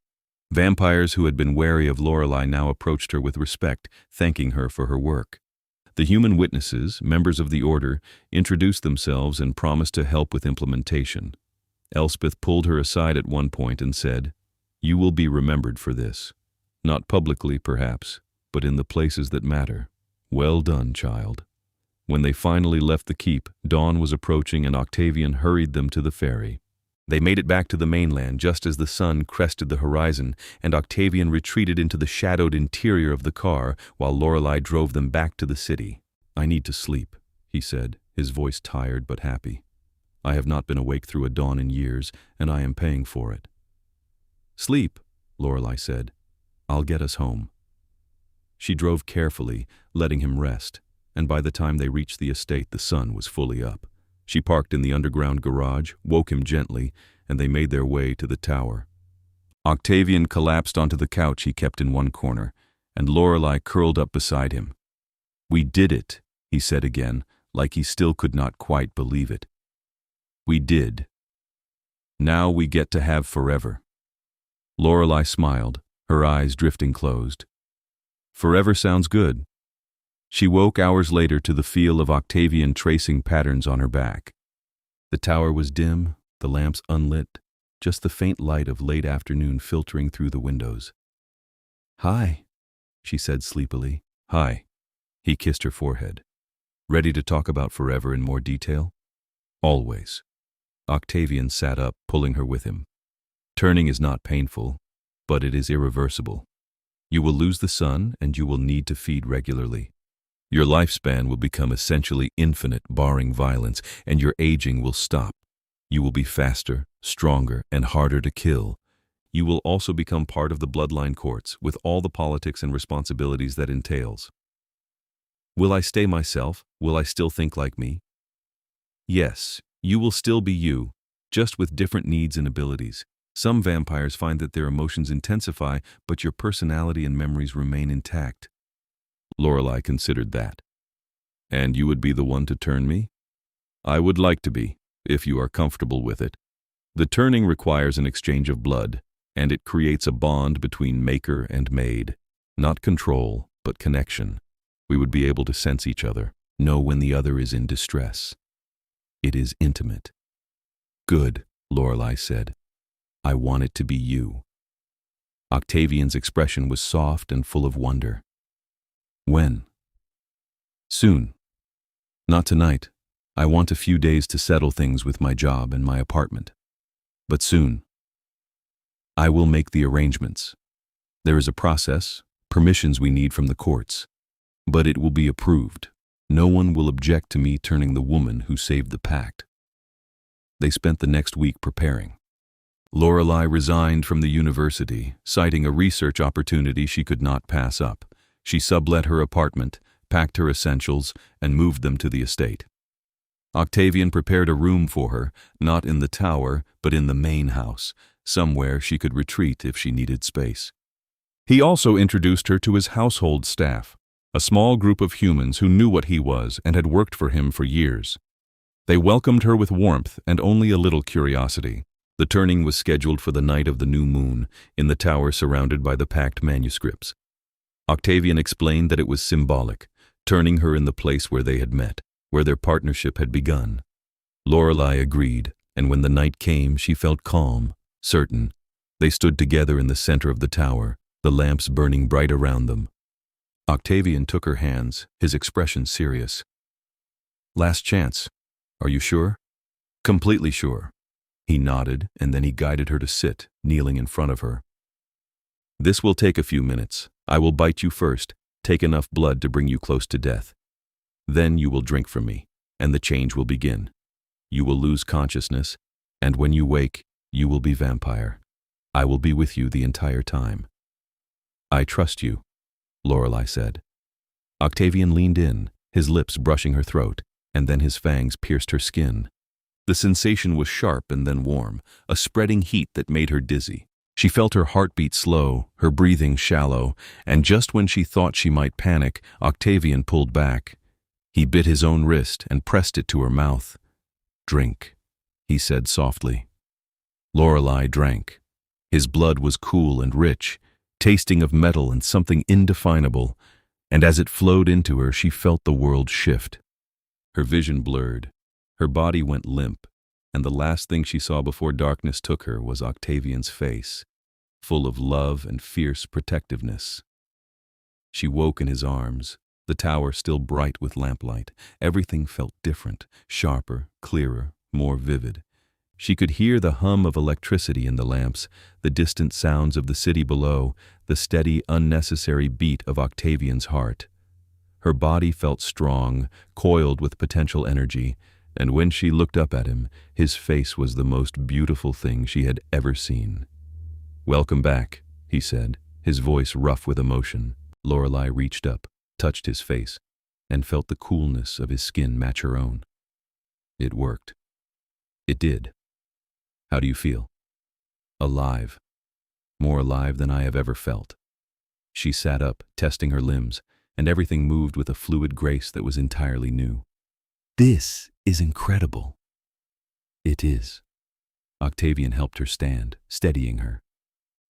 Vampires who had been wary of Lorelei now approached her with respect, thanking her for her work. The human witnesses, members of the order, introduced themselves and promised to help with implementation. Elspeth pulled her aside at one point and said, "You will be remembered for this. Not publicly, perhaps, but in the places that matter. Well done, child." When they finally left the keep, dawn was approaching and Octavian hurried them to the ferry. They made it back to the mainland just as the sun crested the horizon, and Octavian retreated into the shadowed interior of the car while Lorelei drove them back to the city. "I need to sleep," he said, his voice tired but happy. "I have not been awake through a dawn in years, and I am paying for it." "Sleep," Lorelei said. "I'll get us home." She drove carefully, letting him rest, and by the time they reached the estate, the sun was fully up. She parked in the underground garage, woke him gently, and they made their way to the tower. Octavian collapsed onto the couch he kept in one corner, and Lorelei curled up beside him. "We did it," he said again, like he still could not quite believe it. "We did. Now we get to have forever." Lorelei smiled, her eyes drifting closed. "Forever sounds good." She woke hours later to the feel of Octavian tracing patterns on her back. The tower was dim, the lamps unlit, just the faint light of late afternoon filtering through the windows. "Hi," she said sleepily. "Hi." He kissed her forehead. "Ready to talk about forever in more detail?" "Always." Octavian sat up, pulling her with him. "Turning is not painful, but it is irreversible. You will lose the sun and you will need to feed regularly. Your lifespan will become essentially infinite, barring violence, and your aging will stop. You will be faster, stronger, and harder to kill. You will also become part of the bloodline courts, with all the politics and responsibilities that entails." "Will I stay myself? Will I still think like me?" "Yes, you will still be you, just with different needs and abilities. Some vampires find that their emotions intensify, but your personality and memories remain intact." Lorelei considered that. "And you would be the one to turn me?" "I would like to be, if you are comfortable with it. The turning requires an exchange of blood, and it creates a bond between maker and made. Not control, but connection. We would be able to sense each other, know when the other is in distress. It is intimate." "Good," Lorelei said. "I want it to be you." Octavian's expression was soft and full of wonder. "When?" "Soon. Not tonight. I want a few days to settle things with my job and my apartment. But soon. I will make the arrangements. There is a process, permissions we need from the courts. But it will be approved. No one will object to me turning the woman who saved the pact." They spent the next week preparing. Lorelei resigned from the university, citing a research opportunity she could not pass up. She sublet her apartment, packed her essentials, and moved them to the estate. Octavian prepared a room for her, not in the tower, but in the main house, somewhere she could retreat if she needed space. He also introduced her to his household staff, a small group of humans who knew what he was and had worked for him for years. They welcomed her with warmth and only a little curiosity. The turning was scheduled for the night of the new moon, in the tower surrounded by the pact manuscripts. Octavian explained that it was symbolic, turning her in the place where they had met, where their partnership had begun. Lorelei agreed, and when the night came, she felt calm, certain. They stood together in the center of the tower, the lamps burning bright around them. Octavian took her hands, his expression serious. "Last chance. Are you sure?" "Completely sure." He nodded, and then he guided her to sit, kneeling in front of her. "This will take a few minutes. I will bite you first, take enough blood to bring you close to death. Then you will drink from me, and the change will begin. You will lose consciousness, and when you wake, you will be vampire. I will be with you the entire time. I trust you, Lorelei said. Octavian leaned in, his lips brushing her throat, and then his fangs pierced her skin. The sensation was sharp and then warm, a spreading heat that made her dizzy. She felt her heartbeat slow, her breathing shallow, and just when she thought she might panic, Octavian pulled back. He bit his own wrist and pressed it to her mouth. "Drink," he said softly. Lorelei drank. His blood was cool and rich, tasting of metal and something indefinable, and as it flowed into her, she felt the world shift. Her vision blurred, her body went limp, and the last thing she saw before darkness took her was Octavian's face, full of love and fierce protectiveness. She woke in his arms, the tower still bright with lamplight. Everything felt different, sharper, clearer, more vivid. She could hear the hum of electricity in the lamps, the distant sounds of the city below, the steady, unnecessary beat of Octavian's heart. Her body felt strong, coiled with potential energy, and when she looked up at him, his face was the most beautiful thing she had ever seen. "Welcome back," he said, his voice rough with emotion. Lorelei reached up, touched his face, and felt the coolness of his skin match her own. It worked. It did. "How do you feel?" "Alive. More alive than I have ever felt." She sat up, testing her limbs, and everything moved with a fluid grace that was entirely new. "This is incredible." "It is." Octavian helped her stand, steadying her.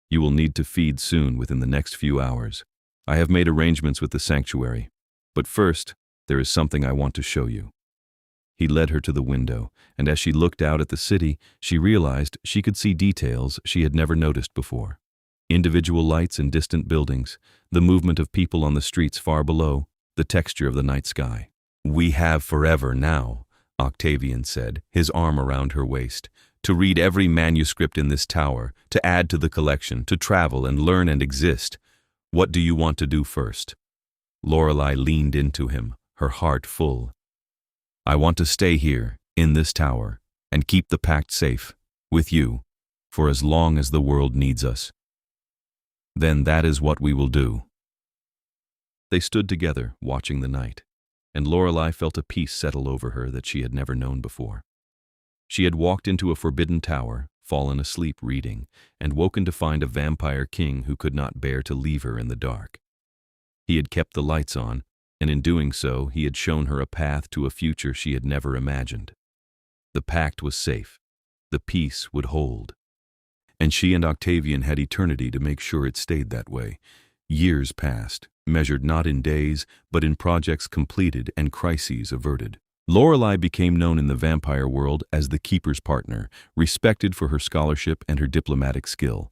"You will need to feed soon within the next few hours. I have made arrangements with the sanctuary. But first, there is something I want to show you." He led her to the window, and as she looked out at the city, she realized she could see details she had never noticed before. Individual lights in distant buildings, the movement of people on the streets far below, the texture of the night sky. "We have forever now," Octavian said, his arm around her waist, "to read every manuscript in this tower, to add to the collection, to travel and learn and exist. What do you want to do first?" Lorelei leaned into him, her heart full. "I want to stay here, in this tower, and keep the pact safe, with you, for as long as the world needs us." "Then that is what we will do." They stood together, watching the night, and Lorelei felt a peace settle over her that she had never known before. She had walked into a forbidden tower, fallen asleep reading, and woken to find a vampire king who could not bear to leave her in the dark. He had kept the lights on, and in doing so, he had shown her a path to a future she had never imagined. The pact was safe. The peace would hold. And she and Octavian had eternity to make sure it stayed that way. Years passed, measured not in days, but in projects completed and crises averted. Lorelei became known in the vampire world as the Keeper's partner, respected for her scholarship and her diplomatic skill.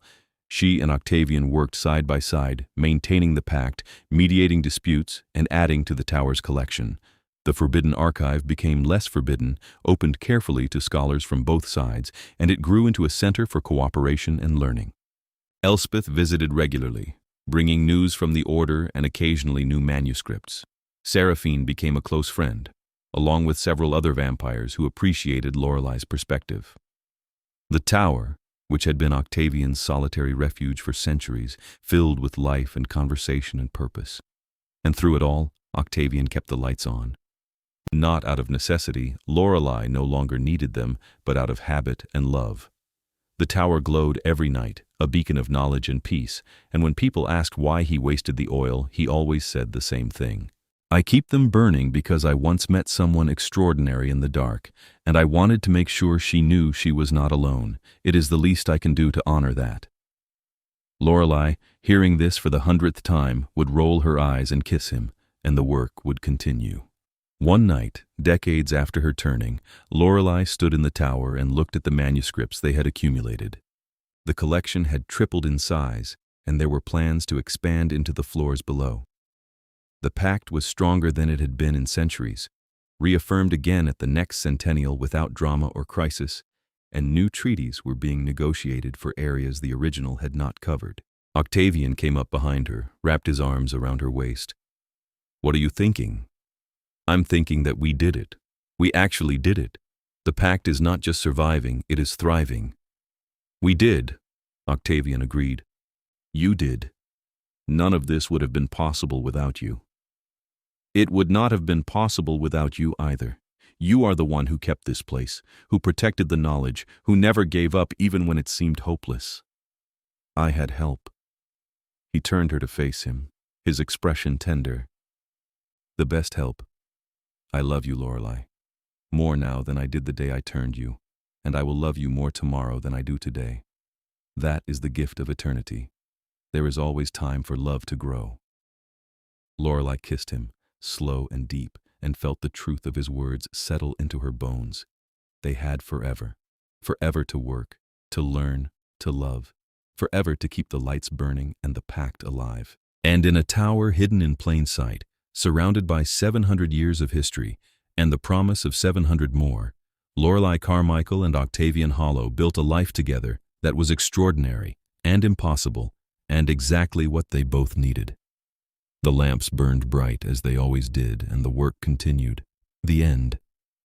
She and Octavian worked side by side, maintaining the pact, mediating disputes, and adding to the tower's collection. The Forbidden Archive became less forbidden, opened carefully to scholars from both sides, and it grew into a center for cooperation and learning. Elspeth visited regularly, bringing news from the Order and occasionally new manuscripts. Seraphine became a close friend, along with several other vampires who appreciated Lorelei's perspective. The tower, which had been Octavian's solitary refuge for centuries, filled with life and conversation and purpose. And through it all, Octavian kept the lights on. Not out of necessity, Lorelei no longer needed them, but out of habit and love. The tower glowed every night, a beacon of knowledge and peace, and when people asked why he wasted the oil, he always said the same thing. "I keep them burning because I once met someone extraordinary in the dark, and I wanted to make sure she knew she was not alone. It is the least I can do to honor that." Lorelei, hearing this for the 100th time, would roll her eyes and kiss him, and the work would continue. One night, decades after her turning, Lorelei stood in the tower and looked at the manuscripts they had accumulated. The collection had tripled in size, and there were plans to expand into the floors below. The pact was stronger than it had been in centuries, reaffirmed again at the next centennial without drama or crisis, and new treaties were being negotiated for areas the original had not covered. Octavian came up behind her, wrapped his arms around her waist. "What are you thinking?" "I'm thinking that we did it. We actually did it. The pact is not just surviving, it is thriving. We did. Octavian agreed. You did. None of this would have been possible without you. It would not have been possible without you either. You are the one who kept this place, who protected the knowledge, who never gave up even when it seemed hopeless. I had help. He turned her to face him, his expression tender. The best help. I love you, Lorelei. More now than I did the day I turned you, and I will love you more tomorrow than I do today. That is the gift of eternity. There is always time for love to grow. Lorelei kissed him, slow and deep, and felt the truth of his words settle into her bones. They had forever to work, to learn, to love, forever to keep the lights burning and the pact alive. And in a tower hidden in plain sight, surrounded by 700 years of history and the promise of 700 more, Lorelei Carmichael and Octavian Hollow built a life together that was extraordinary and impossible and exactly what they both needed. The lamps burned bright as they always did, and the work continued. The end.